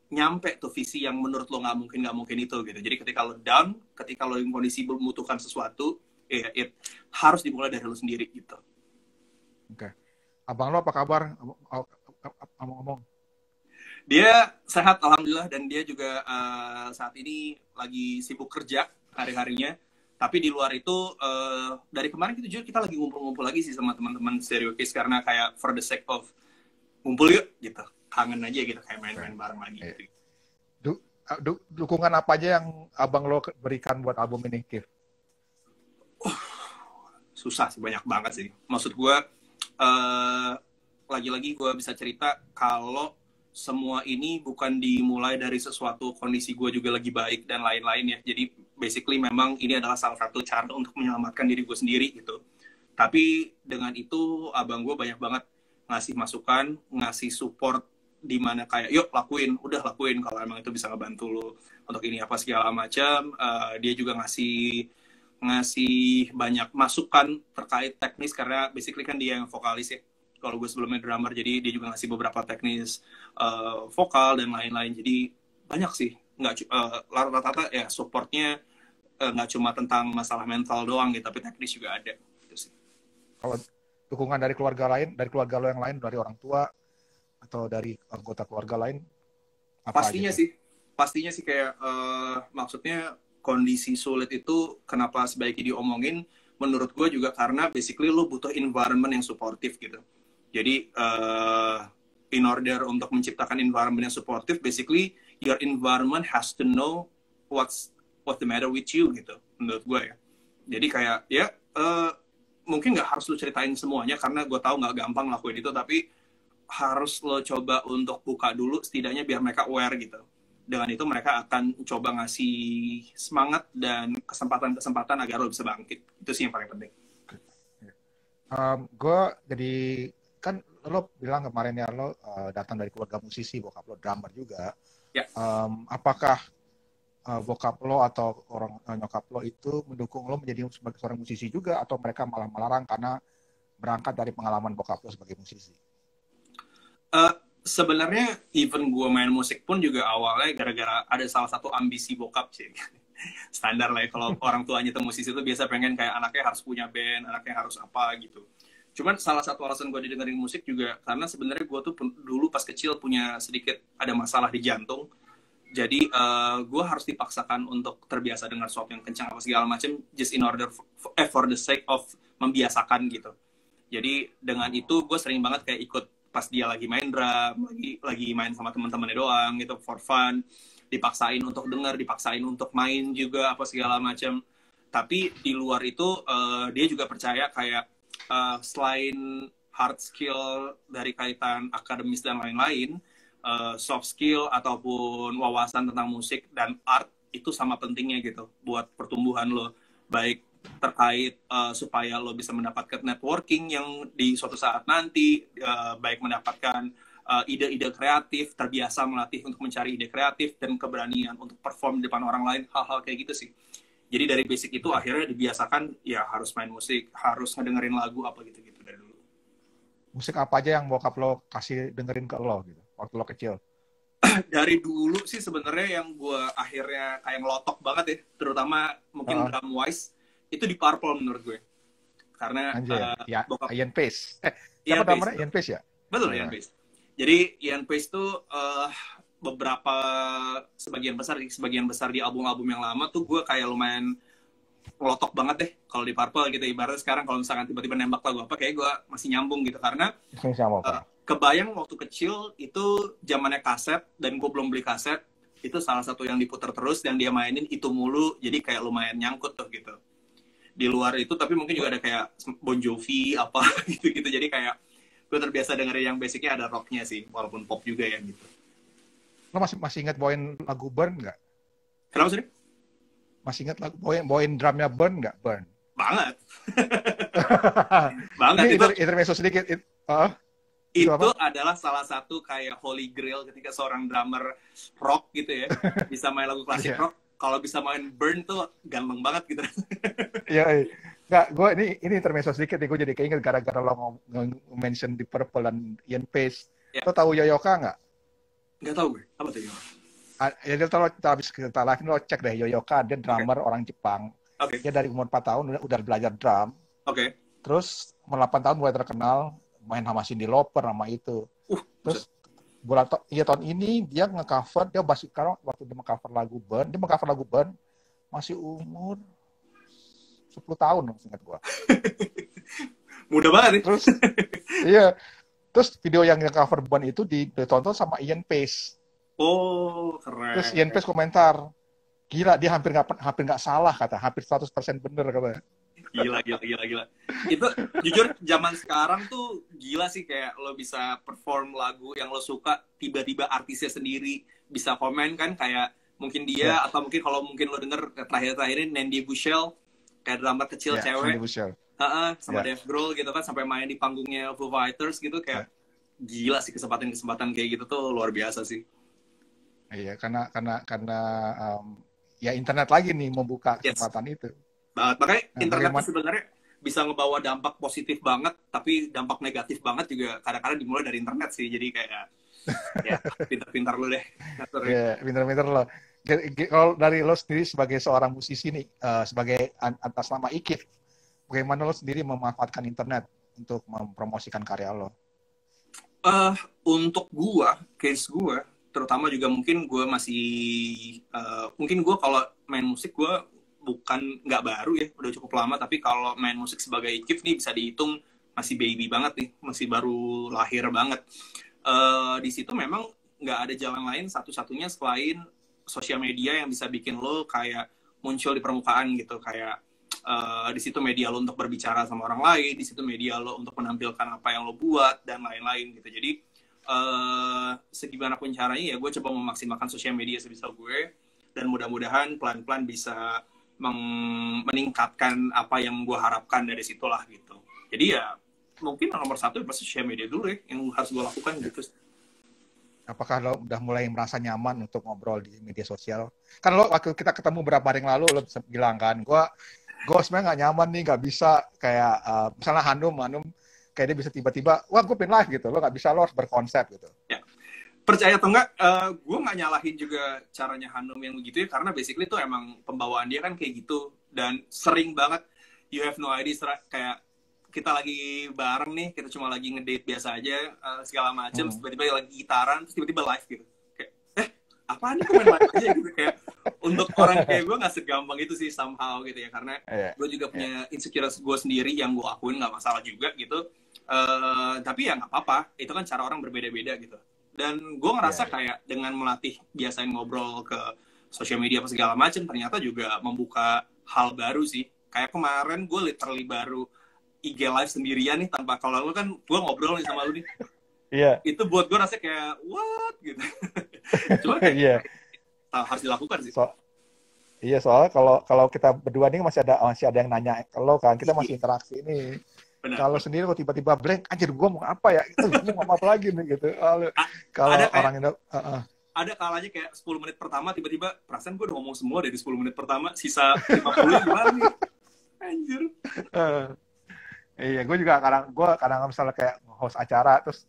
nyampe tuh visi yang menurut lo nggak mungkin itu gitu. Jadi ketika lo down, ketika lo dalam kondisi membutuhkan sesuatu, it harus dimulai dari lo sendiri gitu. Oke. Abang lo apa kabar? Ngomong. Dia sehat alhamdulillah, dan dia juga saat ini lagi sibuk kerja hari-harinya. Tapi di luar itu dari kemarin kita lagi ngumpul-ngumpul lagi sih sama teman-teman Stereo Case, karena kayak for the sake of ngumpul yuk gitu. Kangen aja gitu kayak main-main bareng lagi gitu. Dukungan apa aja yang abang lo berikan buat album ini, Kif? Susah sih, banyak banget sih. Maksud gue lagi-lagi gue bisa cerita kalau semua ini bukan dimulai dari sesuatu kondisi gue juga lagi baik dan lain-lain ya. Jadi basically memang ini adalah salah satu cara untuk menyelamatkan diri gue sendiri gitu. Tapi dengan itu abang gue banyak banget ngasih masukan, ngasih support, di mana kayak yuk udah lakuin kalau emang itu bisa ngebantu lo untuk ini apa segala macam. Dia juga ngasih banyak masukan terkait teknis, karena basically kan dia yang vokalis ya. Kalau gue sebelumnya drummer, jadi dia juga ngasih beberapa teknis vokal dan lain-lain. Jadi banyak sih, nggak rata-rata ya supportnya nggak cuma tentang masalah mental doang gitu, tapi teknis juga ada. Gitu sih. Kalau dukungan dari keluarga lain, dari keluarga lo yang lain, dari orang tua atau dari anggota keluarga lain, apa pastinya sih kayak maksudnya kondisi sulit itu kenapa sebaiknya diomongin, menurut gue juga karena basically lo butuh environment yang suportif gitu. Jadi in order untuk menciptakan environment yang suportif, basically your environment has to know what's the matter with you gitu, menurut gue ya. Jadi kayak ya mungkin nggak harus lo ceritain semuanya, karena gue tahu nggak gampang lakuin itu, tapi harus lo coba untuk buka dulu setidaknya biar mereka aware gitu. Dengan itu mereka akan coba ngasih semangat dan kesempatan-kesempatan agar lo bisa bangkit. Itu sih yang paling penting. Gue jadi, kan lo bilang kemarin ya lo datang dari keluarga musisi, bokap lo drummer juga. Ya. Apakah bokap lo atau orang nyokap lo itu mendukung lo menjadi sebagai seorang musisi juga, atau mereka malah melarang karena berangkat dari pengalaman bokap lo sebagai musisi? Sebenarnya even gue main musik pun juga awalnya gara-gara ada salah satu ambisi bokap sih. Standar lah ya, kalau orang tuanya tuh musisi tuh biasa pengen kayak anaknya harus punya band, anaknya harus apa gitu. Cuman salah satu alasan gue didengerin musik juga karena sebenarnya gue tuh dulu pas kecil punya sedikit ada masalah di jantung. Jadi gue harus dipaksakan untuk terbiasa dengar sesuatu yang kencang apa segala macam just in order for the sake of membiasakan gitu. Jadi dengan itu gue sering banget kayak ikut pas dia lagi main drum, lagi main sama teman-temannya doang gitu for fun, dipaksain untuk denger, dipaksain untuk main juga apa segala macam. Tapi di luar itu dia juga percaya kayak selain hard skill dari kaitan akademis dan lain-lain, soft skill ataupun wawasan tentang musik dan art itu sama pentingnya gitu buat pertumbuhan lo, baik terkait supaya lo bisa mendapatkan networking yang di suatu saat nanti, baik mendapatkan ide-ide kreatif, terbiasa melatih untuk mencari ide kreatif dan keberanian untuk perform di depan orang lain, hal-hal kayak gitu sih. Jadi dari basic itu akhirnya dibiasakan ya harus main musik, harus ngedengerin lagu apa gitu-gitu dari dulu. Musik apa aja yang bokap lo kasih dengerin ke lo gitu waktu lo kecil? Dari dulu sih sebenarnya yang gue akhirnya kayak ngelotok banget ya, terutama mungkin drum wise, itu di Purple menurut gue. Karena ya, bokap Ian Pace. Siapa namanya? Ian Pace ya? Betul, Ian Pace. Jadi Ian Pace tuh beberapa sebagian besar di album-album yang lama tuh gue kayak lumayan ngelotok banget deh kalau di Purple gitu. Ibaratnya sekarang kalau misalkan tiba-tiba nembak lagu apa kayak gue masih nyambung gitu karena kebayang waktu kecil itu zamannya kaset dan gue belum beli kaset, itu salah satu yang diputar terus dan dia mainin itu mulu, jadi kayak lumayan nyangkut tuh gitu. Di luar itu tapi mungkin juga ada kayak Bon Jovi apa gitu-gitu, jadi kayak gue terbiasa dengerin yang basicnya ada rocknya sih walaupun pop juga ya gitu. Lo masih ingat bawain lagu Burn nggak? Kenapa sih? Masih ingat lagu bawain drumnya Burn nggak? Burn banget. Banget. Ini intermezzo sedikit. Itu adalah salah satu kayak holy grail ketika seorang drummer rock gitu ya bisa main lagu klasik rock. Kalau bisa main Burn tuh ganteng banget gitu. Iya, nggak, gue ini intermezzo sedikit nih, gue jadi keinget gara-gara lo mention di Purple dan Ian Pace. Lo tahu Yoyoka nggak? Nggak tahu gue. Apa tuh Yoyoka? Ya dia habis kita live lo cek deh Yoyoka, dia drummer orang Jepang. Dia dari umur 4 tahun udah belajar drum. Terus umur 8 tahun mulai terkenal, main sama Cyndi Lauper sama itu. Terus tahun ini dia nge-cover, dia sekarang waktu dia nge-cover lagu Burn, masih umur 10 tahun ingat gua. Mudah banget nih. Terus terus video yang cover Burn itu ditonton sama Ian Pace. Oh, keren. Terus Ian Pace komentar, gila dia hampir nggak salah kata, hampir 100% bener katanya. Gila. Itu jujur zaman sekarang tuh gila sih, kayak lo bisa perform lagu yang lo suka, tiba-tiba artisnya sendiri bisa komen kan, kayak mungkin dia atau mungkin kalau mungkin lo denger terakhir-terakhir ini Nandy Bushell, kayak drummer kecil cewek. Sama Dave Grohl gitu kan, sampai main di panggungnya Foo Fighters gitu, kayak gila sih kesempatan kayak gitu tuh luar biasa sih. Iya, karena ya internet lagi nih membuka kesempatan itu. Makanya internet itu sebenarnya bisa ngebawa dampak positif banget, tapi dampak negatif banget juga kadang-kadang dimulai dari internet sih. Jadi kayak ya pintar-pintar lo deh. Iya, pintar-pintar lo. Kalau dari lo sendiri sebagai seorang musisi nih, sebagai atas nama IKIF, bagaimana lo sendiri memanfaatkan internet untuk mempromosikan karya lo? Untuk case gua, terutama juga mungkin gue masih, mungkin gue kalau main musik gue bukan nggak baru ya, udah cukup lama, tapi kalau main musik sebagai IKIF nih bisa dihitung masih baby banget nih, masih baru lahir banget. Di situ memang nggak ada jalan lain satu-satunya selain sosial media yang bisa bikin lo kayak muncul di permukaan gitu, kayak di situ media lo untuk berbicara sama orang lain, di situ media lo untuk menampilkan apa yang lo buat dan lain-lain gitu. Jadi segimana pun caranya ya gue coba memaksimalkan sosial media sebisa gue, dan mudah-mudahan pelan-pelan bisa meningkatkan apa yang gue harapkan dari situlah gitu. Jadi ya mungkin nomor satu pasti sosial media dulu ya yang harus gue lakukan gitu. Apakah lo udah mulai merasa nyaman untuk ngobrol di media sosial? Kan lo waktu kita ketemu beberapa hari yang lalu lo bisa bilang kan, gue sebenarnya nggak nyaman nih, nggak bisa kayak misalnya Hanum kayak dia bisa tiba-tiba, wah gue pengen live gitu, lo nggak bisa, lo harus berkonsep gitu. Ya, percaya atau enggak, gue nggak nyalahin juga caranya Hanum yang begitu ya, karena basically tuh emang pembawaan dia kan kayak gitu, dan sering banget you have no idea, kayak kita lagi bareng nih, kita cuma lagi ngedate biasa aja, segala macem, tiba-tiba lagi gitaran, terus tiba-tiba live gitu, kayak apaan nih, main live aja gitu. Kayak untuk orang kayak gue nggak segampang itu sih somehow gitu ya, karena gue juga punya insecure gue sendiri yang gue akuin, nggak masalah juga gitu. Tapi ya nggak apa-apa, itu kan cara orang berbeda-beda gitu. Dan gue ngerasa kayak dengan melatih biasain ngobrol ke sosial media apa segala macam, ternyata juga membuka hal baru sih. Kayak kemarin gue literally baru IG live sendirian nih, tanpa, kalau lu kan gue ngobrol nih sama lu nih. Iya. Itu buat gue rasanya kayak what gitu. Cuma harus dilakukan sih. Iya, soalnya kalau kita berdua nih masih ada yang nanya ke lo kan, kita masih interaksi nih. Kalau sendiri kok tiba-tiba blank, anjir gue mau apa ya? Gue mau apa lagi nih gitu. Kalau orang Indo, ada kalanya kayak 10 menit pertama tiba-tiba perasaan gue udah ngomong semua dari 10 menit pertama, sisa 50 gimana nih? Anjir. Iya, gue kadang misalnya kayak host acara, terus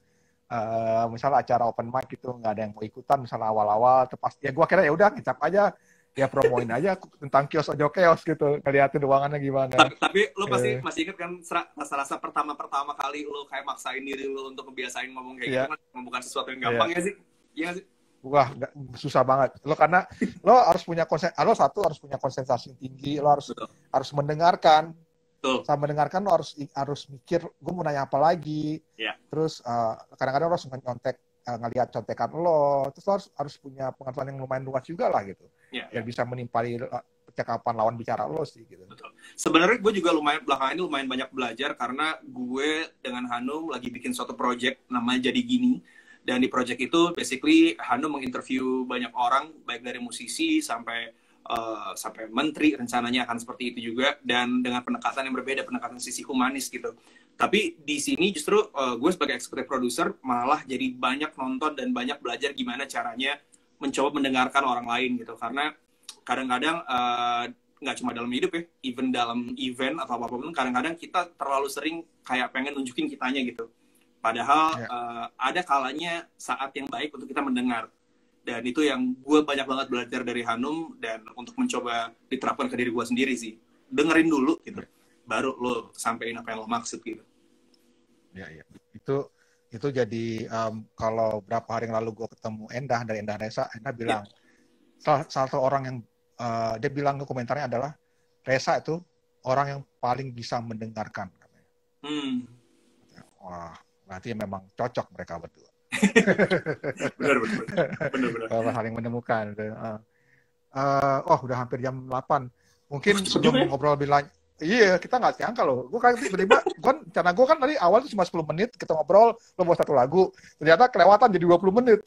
misalnya acara open mic gitu, nggak ada yang mau ikutan, misalnya awal-awal, terus ya gue kira ya udah ngecap aja, ya promoin aja tentang kios gitu, ngeliatin ruangannya gimana. Tapi lo pasti masih ingat kan rasa-rasa pertama kali lo kayak maksain diri lo untuk kebiasain ngomong kayak gitu kan, bukan sesuatu yang gampang ya sih? Iya sih? Wah, susah banget. Lo karena lo harus punya harus punya konsentrasi tinggi, lo harus mendengarkan. Sama mendengarkan lo harus mikir, gue mau nanya apa lagi. Terus kadang-kadang lo harus nyontek, ngelihat contekan lo, terus lo harus punya pengetahuan yang lumayan luas juga lah gitu, yang bisa menimpali percakapan lawan bicara lo sih gitu. Betul. Sebenarnya gue juga belakangan ini lumayan banyak belajar, karena gue dengan Hanum lagi bikin suatu project namanya Jadi Gini, dan di project itu basically Hanum menginterview banyak orang, baik dari musisi sampai menteri, rencananya akan seperti itu juga, dan dengan pendekatan yang berbeda, pendekatan sisi humanis gitu. Tapi di sini justru gue sebagai executive producer malah jadi banyak nonton dan banyak belajar gimana caranya mencoba mendengarkan orang lain gitu. Karena kadang-kadang nggak cuma dalam hidup ya, even dalam event atau apapun, kadang-kadang kita terlalu sering kayak pengen nunjukin kitanya gitu. Padahal ada kalanya saat yang baik untuk kita mendengar. Dan itu yang gue banyak banget belajar dari Hanum, dan untuk mencoba diterapkan ke diri gue sendiri sih. Dengerin dulu gitu, baru lo sampein apa yang lo maksud gitu. Ya. Itu jadi kalau berapa hari yang lalu gue ketemu Endah dari Endah Resa, Endah bilang salah satu orang yang dia bilang ke komentarnya adalah Resa itu orang yang paling bisa mendengarkan. Wah, berarti memang cocok mereka berdua. benar. Kalau saling menemukan. Udah hampir jam 8. Mungkin sebelum ngobrol lebih lanjut. Iya, kita nggak nyangka loh. Gue kan tiba-tiba, rencana gue kan tadi awal itu cuma 10 menit, kita ngobrol, lo buat satu lagu. Ternyata kelewatan jadi 20 menit.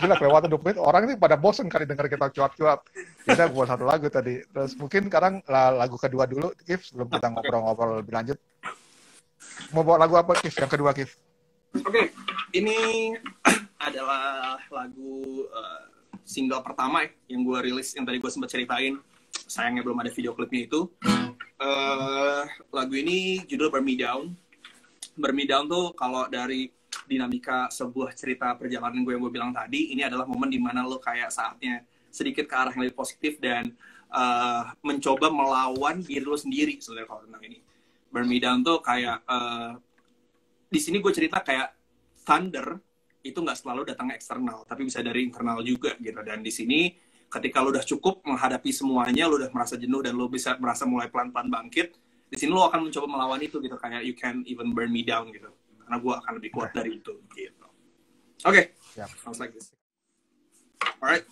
Gila, kelewatan 20 menit. Orang ini pada bosen kali denger kita cuap-cuap. Kita buat satu lagu tadi. Terus mungkin sekarang lagu kedua dulu, Kif, sebelum kita ngobrol-ngobrol lebih lanjut. Mau bawa lagu apa, Kif? Yang kedua, Kif? Oke, ini adalah lagu single pertama yang gue rilis, yang tadi gue sempat ceritain. Sayangnya belum ada video klipnya itu. Lagu ini judul Burn Me Down. Burn Me Down tuh kalau dari dinamika sebuah cerita perjalanan gue yang gue bilang tadi, ini adalah momen dimana lo kayak saatnya sedikit ke arah yang lebih positif dan mencoba melawan diri lo sendiri sebenarnya kalau tentang ini. Burn Me Down tuh kayak di sini gue cerita kayak thunder itu nggak selalu datang eksternal, tapi bisa dari internal juga gitu. Dan di sini ketika lo udah cukup menghadapi semuanya, lo udah merasa jenuh dan lo bisa merasa mulai pelan-pelan bangkit, di sini lo akan mencoba melawan itu gitu, kayak you can even burn me down gitu, karena gue akan lebih kuat dari itu gitu. Oke. Sounds like this. Alright,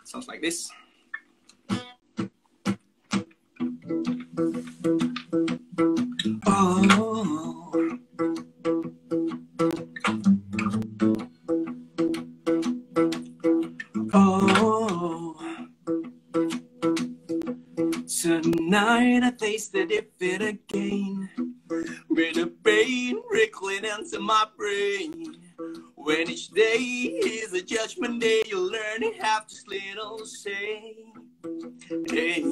sounds like this. Tonight I tasted it again, with the pain wriggling into my brain. When each day is a judgment day, you learn to have this little say. Hey,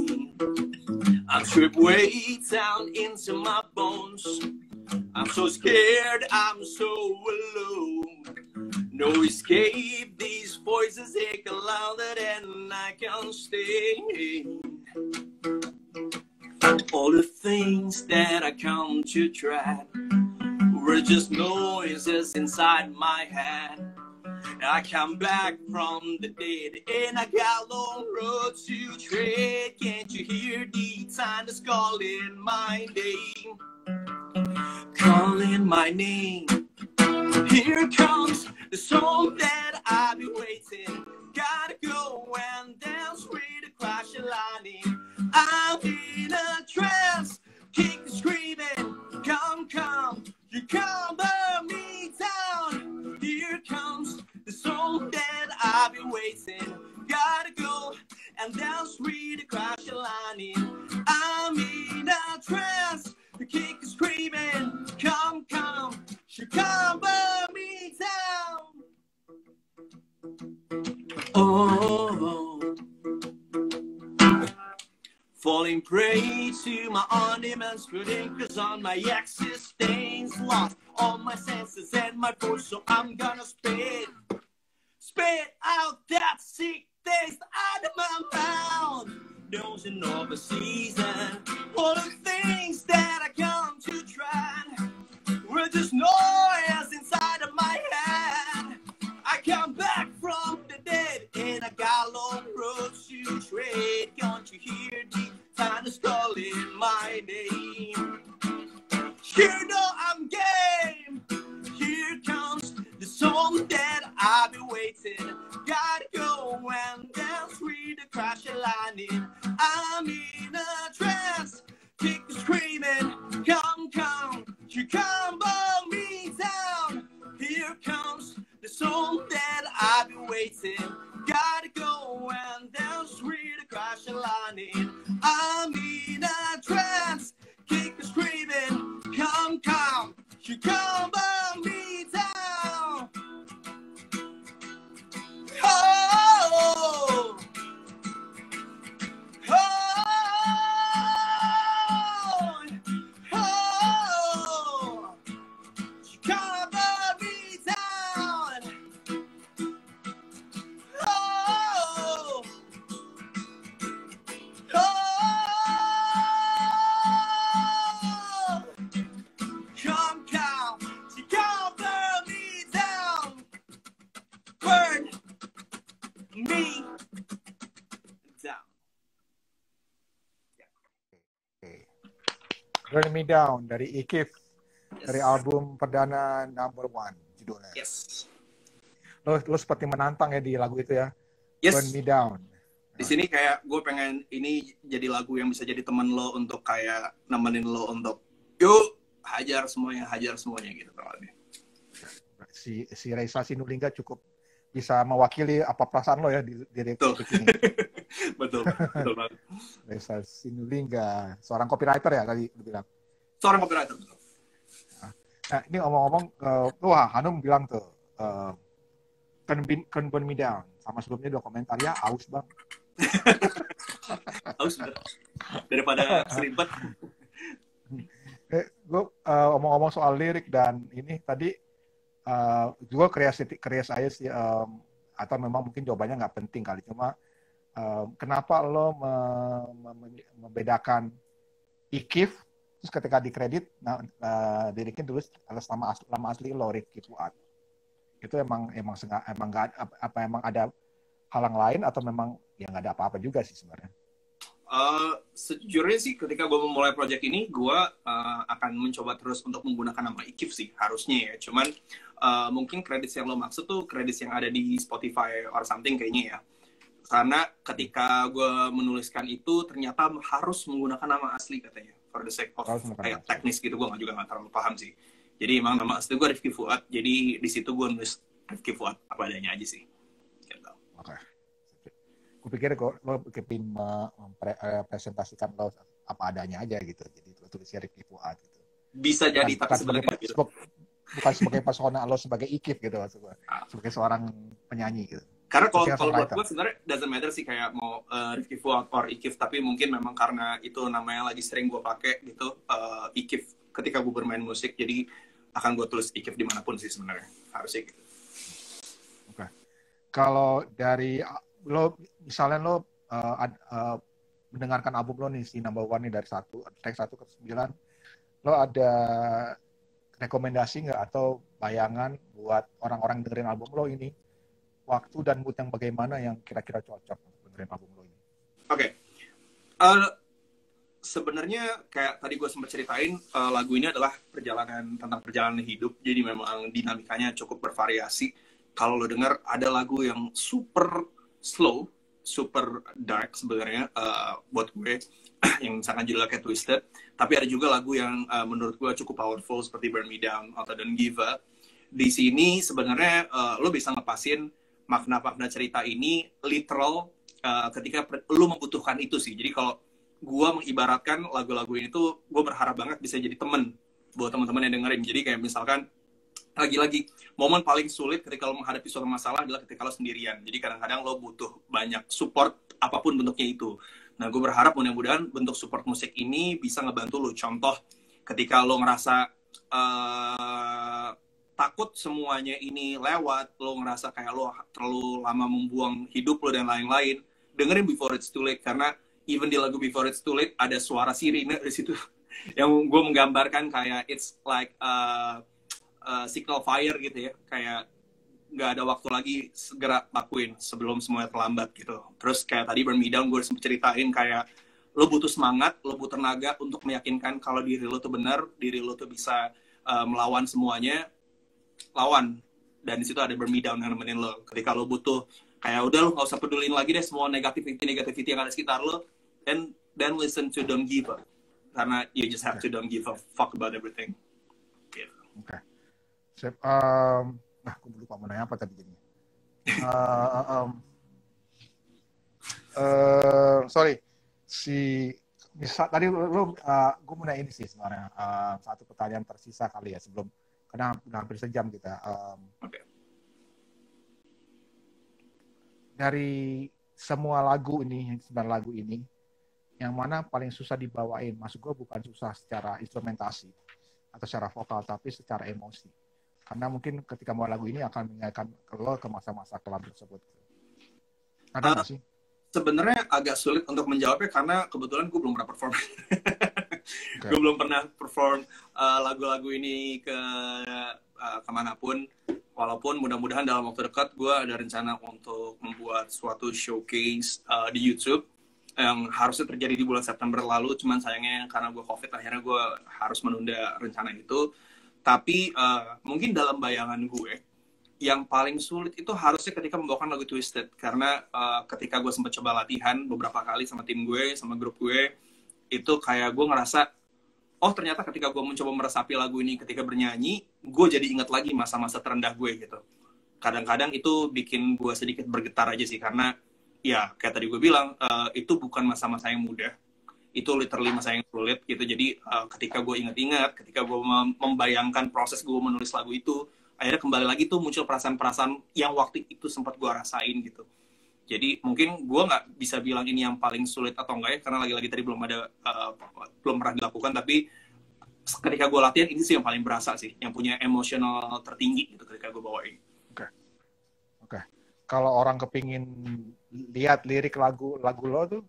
I'm stripped way down into my bones. I'm so scared, I'm so alone. No escape, voices echo louder than I can stay. All the things that I come to try were just noises inside my head. I come back from the dead and I got long road to tread. Can't you hear the thunders calling my name? Calling my name. Here comes the song that I've been waiting. Gotta go and dance with the crash lining. I'm in a trance, kick screaming. Come, come, you come burn me down. Here comes the song that I've been waiting. Gotta go and dance with the crash lining. I'm in a trance, kick screaming. Come, come, you come burn me down. Oh, falling prey to my on-demand scrutiny, cause on my existence lost all my senses and my voice, so I'm gonna spit out that sick taste out of my mouth. Those in over season, all the things that I come to try were just noise inside of my head. I come back from the dead and I got long roads to tread. Can't you hear the thunders calling my name? You know I'm game. Here comes the song that I've been waiting. Gotta go and dance with the crash lining. I'm in a trance, kick screaming. Come, come, you come burn me down. Here comes the song that I've been waiting. Gotta go and dance with the crash lining. I'm in a trance, kick screaming. Come, come, you come burn me down. Oh, oh, oh, you come burn me down. Oh, oh, come, come, you come burn me down. Burn me down. Burn Me Down dari Ikif, Yes. dari album perdana Number One judulnya. Yes. Lo seperti menantang ya di lagu itu ya. Yes. Burn Me Down. Di sini kayak gue pengen ini jadi lagu yang bisa jadi teman lo untuk kayak nemenin lo untuk yuk hajar semuanya gitu kalau Si Reza Sinulinga cukup bisa mewakili apa perasaan lo ya di Betul. ini. betul banget. Reza Sinulinga, seorang copywriter ya tadi lo bilang. Seorang copywriter. Nah, ini ngomong-ngomong, wah Hanum bilang tuh, can burn me down. Sama sebelumnya komentar, ya aus bang. Aus bener. Daripada seribet. Gue ngomong-ngomong soal lirik dan ini tadi, juga kreasi saya sih, atau memang mungkin jawabannya nggak penting kali, cuma kenapa lo membedakan Ikif, terus ketika dikredit, liriknya tulis atas nama asli lo, Rifki Fuad. Itu emang nggak emang ada halang lain atau memang ya nggak ada apa-apa juga sih sebenarnya? Sejujurnya sih ketika gue memulai project ini, gue akan mencoba terus untuk menggunakan nama Ikif sih harusnya ya. Cuman mungkin kredit yang lo maksud tuh kredit yang ada di Spotify or something kayaknya ya. Karena ketika gue menuliskan itu ternyata harus menggunakan nama asli katanya. For the sake of kayak teknis gitu, gue juga nggak terlalu paham sih. Jadi emang nama asli gue Rifki Fuad. Jadi di situ gue nulis Rifki Fuad apa adanya aja sih. Gitu. Oke. Gue pikir kok lo kepin mempresentasikan lo apa adanya aja gitu. Jadi lo tulisnya Rifki Fuad gitu. Bisa jadi, tapi sebenarnya gitu. Bukan sebagai persona lo sebagai Ikif gitu maksud gue. Sebagai seorang penyanyi gitu. Karena kalau buat gue sebenarnya doesn't matter sih kayak mau Rifki Fuad or Ikif, tapi mungkin memang karena itu namanya lagi sering gue pakai gitu, Ikif ketika gue bermain musik, jadi akan gue tulis Ikif dimanapun sih sebenarnya harusnya gitu. Oke. kalau dari lo misalnya lo mendengarkan album lo nih si Number One nih dari track 1 ke 9, lo ada rekomendasi nggak atau bayangan buat orang-orang dengerin album lo ini, waktu dan mood yang bagaimana yang kira-kira cocok dengerin album lo ini? Oke. Sebenarnya kayak tadi gue sempat ceritain, lagu ini adalah tentang perjalanan hidup, jadi memang dinamikanya cukup bervariasi. Kalau lo denger ada lagu yang super slow, super dark sebenarnya buat gue, yang misalkan judulnya kayak Twisted, tapi ada juga lagu yang menurut gue cukup powerful seperti Burn Me Down atau Don't Give Up. Di sini sebenarnya lo bisa ngepasin makna-makna cerita ini literal ketika lo membutuhkan itu sih. Jadi kalau gue mengibaratkan lagu-lagu ini tuh, gue berharap banget bisa jadi temen buat teman-teman yang dengerin. Jadi kayak misalkan, lagi-lagi, momen paling sulit ketika lo menghadapi suatu masalah adalah ketika lo sendirian. Jadi kadang-kadang lo butuh banyak support, apapun bentuknya itu. Nah, gue berharap mudah-mudahan bentuk support musik ini bisa ngebantu lo. Contoh, ketika lo ngerasa takut semuanya ini lewat, lo ngerasa kayak lo terlalu lama membuang hidup lo dan lain-lain, dengerin Before It's Too Late, karena even di lagu Before It's Too Late ada suara sirine di situ yang gue menggambarkan kayak it's like signal fire gitu ya, kayak nggak ada waktu lagi, segera lakuin sebelum semuanya terlambat gitu. Terus kayak tadi Burn Me Down, gue sempat ceritain kayak lo butuh semangat, lo butuh tenaga untuk meyakinkan kalau diri lo tuh benar, diri lo tuh bisa melawan semuanya, lawan. Dan di situ ada Burn Me Down yang nemenin lo. Ketika lo butuh kayak udah lo nggak usah pedulin lagi deh semua negativity yang ada di sekitar lo, then listen to Don't Give Up, karena you just have to don't give a fuck about everything. Gitu. Oke. Aku lupa mau nanya apa tadi jadinya. Sorry, misal tadi gue mau nanya ini sih sebenarnya, satu pertanyaan tersisa kali ya sebelum, karena udah hampir sejam kita. Okay. Dari semua lagu ini, 9 lagu ini, yang mana paling susah dibawain? Maksud gue bukan susah secara instrumentasi atau secara vokal, tapi secara emosi. Karena mungkin ketika mau lagu ini akan mengingatkan lo ke masa-masa kelam tersebut. Ada nggak sih? Sebenarnya agak sulit untuk menjawabnya karena kebetulan gue belum pernah perform. Okay. Gue belum pernah perform lagu-lagu ini kemanapun. Walaupun mudah-mudahan dalam waktu dekat gue ada rencana untuk membuat suatu showcase di YouTube yang harusnya terjadi di bulan September lalu. Cuman sayangnya karena gue COVID akhirnya gue harus menunda rencana itu. Tapi mungkin dalam bayangan gue, yang paling sulit itu harusnya ketika membawakan lagu Twisted. Karena ketika gue sempat coba latihan beberapa kali sama tim gue, sama grup gue, itu kayak gue ngerasa, oh ternyata ketika gue mencoba meresapi lagu ini ketika bernyanyi, gue jadi ingat lagi masa-masa terendah gue gitu. Kadang-kadang itu bikin gue sedikit bergetar aja sih, karena ya kayak tadi gue bilang, itu bukan masa-masa yang mudah. Itu literally masa yang sulit gitu. Jadi ketika gue ingat-ingat, ketika gue membayangkan proses gue menulis lagu itu, akhirnya kembali lagi tuh muncul perasaan-perasaan yang waktu itu sempat gue rasain gitu. Jadi mungkin gue nggak bisa bilang ini yang paling sulit atau enggak ya, karena lagi-lagi tadi belum pernah dilakukan, tapi ketika gue latihan ini sih yang paling berasa sih, yang punya emosional tertinggi gitu ketika gue bawain. Oke. Kalau orang kepingin lihat lirik lagu lo tuh,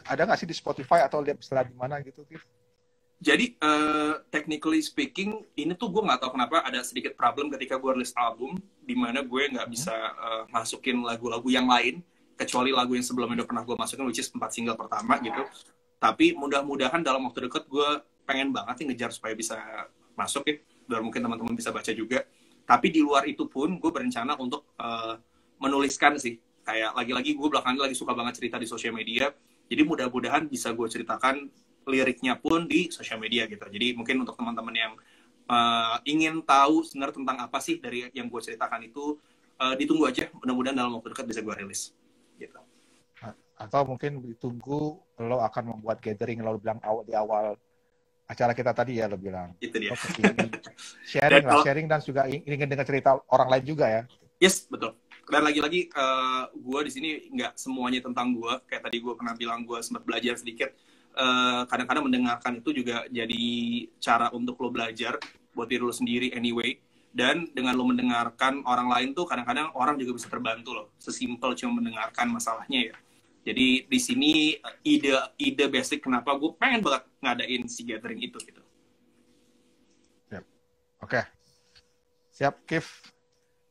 ada nggak sih di Spotify atau lihat bisa di mana gitu? Jadi technically speaking, ini tuh gue nggak tahu kenapa ada sedikit problem ketika gue rilis album, di mana gue nggak bisa masukin lagu-lagu yang lain kecuali lagu yang sebelumnya udah pernah gue masukin, which is 4 single pertama gitu. Tapi mudah-mudahan dalam waktu dekat gue pengen banget nih ngejar supaya bisa masuk ya, biar mungkin teman-teman bisa baca juga. Tapi di luar itu pun gue berencana untuk menuliskan sih. Kayak lagi-lagi gue belakangan lagi suka banget cerita di sosial media. Jadi mudah-mudahan bisa gue ceritakan liriknya pun di sosial media gitu. Jadi mungkin untuk teman-teman yang ingin tahu sebenarnya tentang apa sih dari yang gue ceritakan itu, ditunggu aja. Mudah-mudahan dalam waktu dekat bisa gue rilis. Gitu. Atau mungkin ditunggu lo akan membuat gathering, lo bilang di awal acara kita tadi ya, lo bilang. Itu dia. Sharing dan juga ingin dengar cerita orang lain juga ya. Yes, betul. Dan lagi-lagi gue di sini nggak semuanya tentang gue. Kayak tadi gue pernah bilang gue sempat belajar sedikit. Kadang-kadang mendengarkan itu juga jadi cara untuk lo belajar buat diri lo sendiri anyway. Dan dengan lo mendengarkan orang lain tuh kadang-kadang orang juga bisa terbantu loh. Sesimpel cuma mendengarkan masalahnya ya. Jadi di sini ide basic kenapa gue pengen banget ngadain si gathering itu gitu. Siap. Oke. Siap, Kif.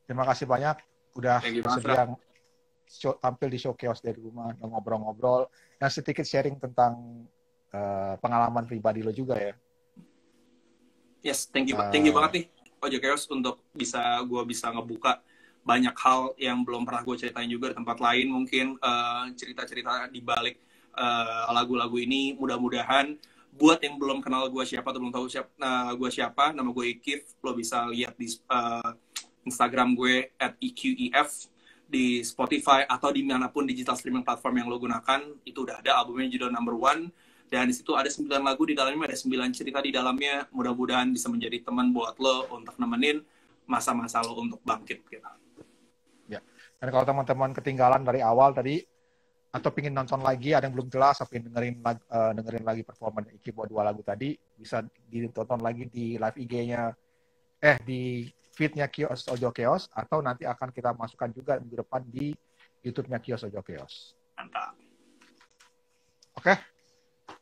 Terima kasih banyak udah bersedia tampil di show Chaos dari rumah, ngobrol-ngobrol dan sedikit sharing tentang pengalaman pribadi lo juga ya. Yes, thank you banget nih Ojo Chaos untuk gue bisa ngebuka banyak hal yang belum pernah gue ceritain juga di tempat lain, mungkin cerita-cerita di balik lagu-lagu ini. Mudah-mudahan buat yang belum kenal gue siapa atau belum tahu gue siapa, nama gue Ikif, lo bisa lihat di Instagram gue @EQEF, di Spotify atau di manapun digital streaming platform yang lo gunakan. Itu udah ada albumnya, judul Number One, dan di situ ada 9 lagu di dalamnya, ada 9 cerita di dalamnya. Mudah-mudahan bisa menjadi teman buat lo untuk nemenin masa-masa lo untuk bangkit gitu. Ya. Dan kalau teman-teman ketinggalan dari awal tadi atau pingin nonton lagi, ada yang belum jelas, atau pingin dengerin lagi performa Iki buat 2 lagu tadi, bisa ditonton lagi di live IG-nya di feed-nya Kios Ojo Chaos, atau nanti akan kita masukkan juga minggu depan di YouTube-nya Kios Ojo Chaos. Mantap. Oke.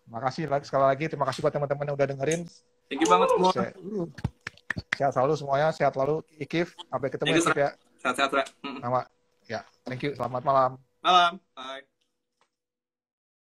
Makasih sekali lagi, terima kasih buat teman-teman yang udah dengerin. Thank you banget semua. Sehat selalu semuanya, sehat selalu Ikif. Sampai ketemu ya. Sehat-sehat. Ya, thank you. Selamat malam. Malam. Bye.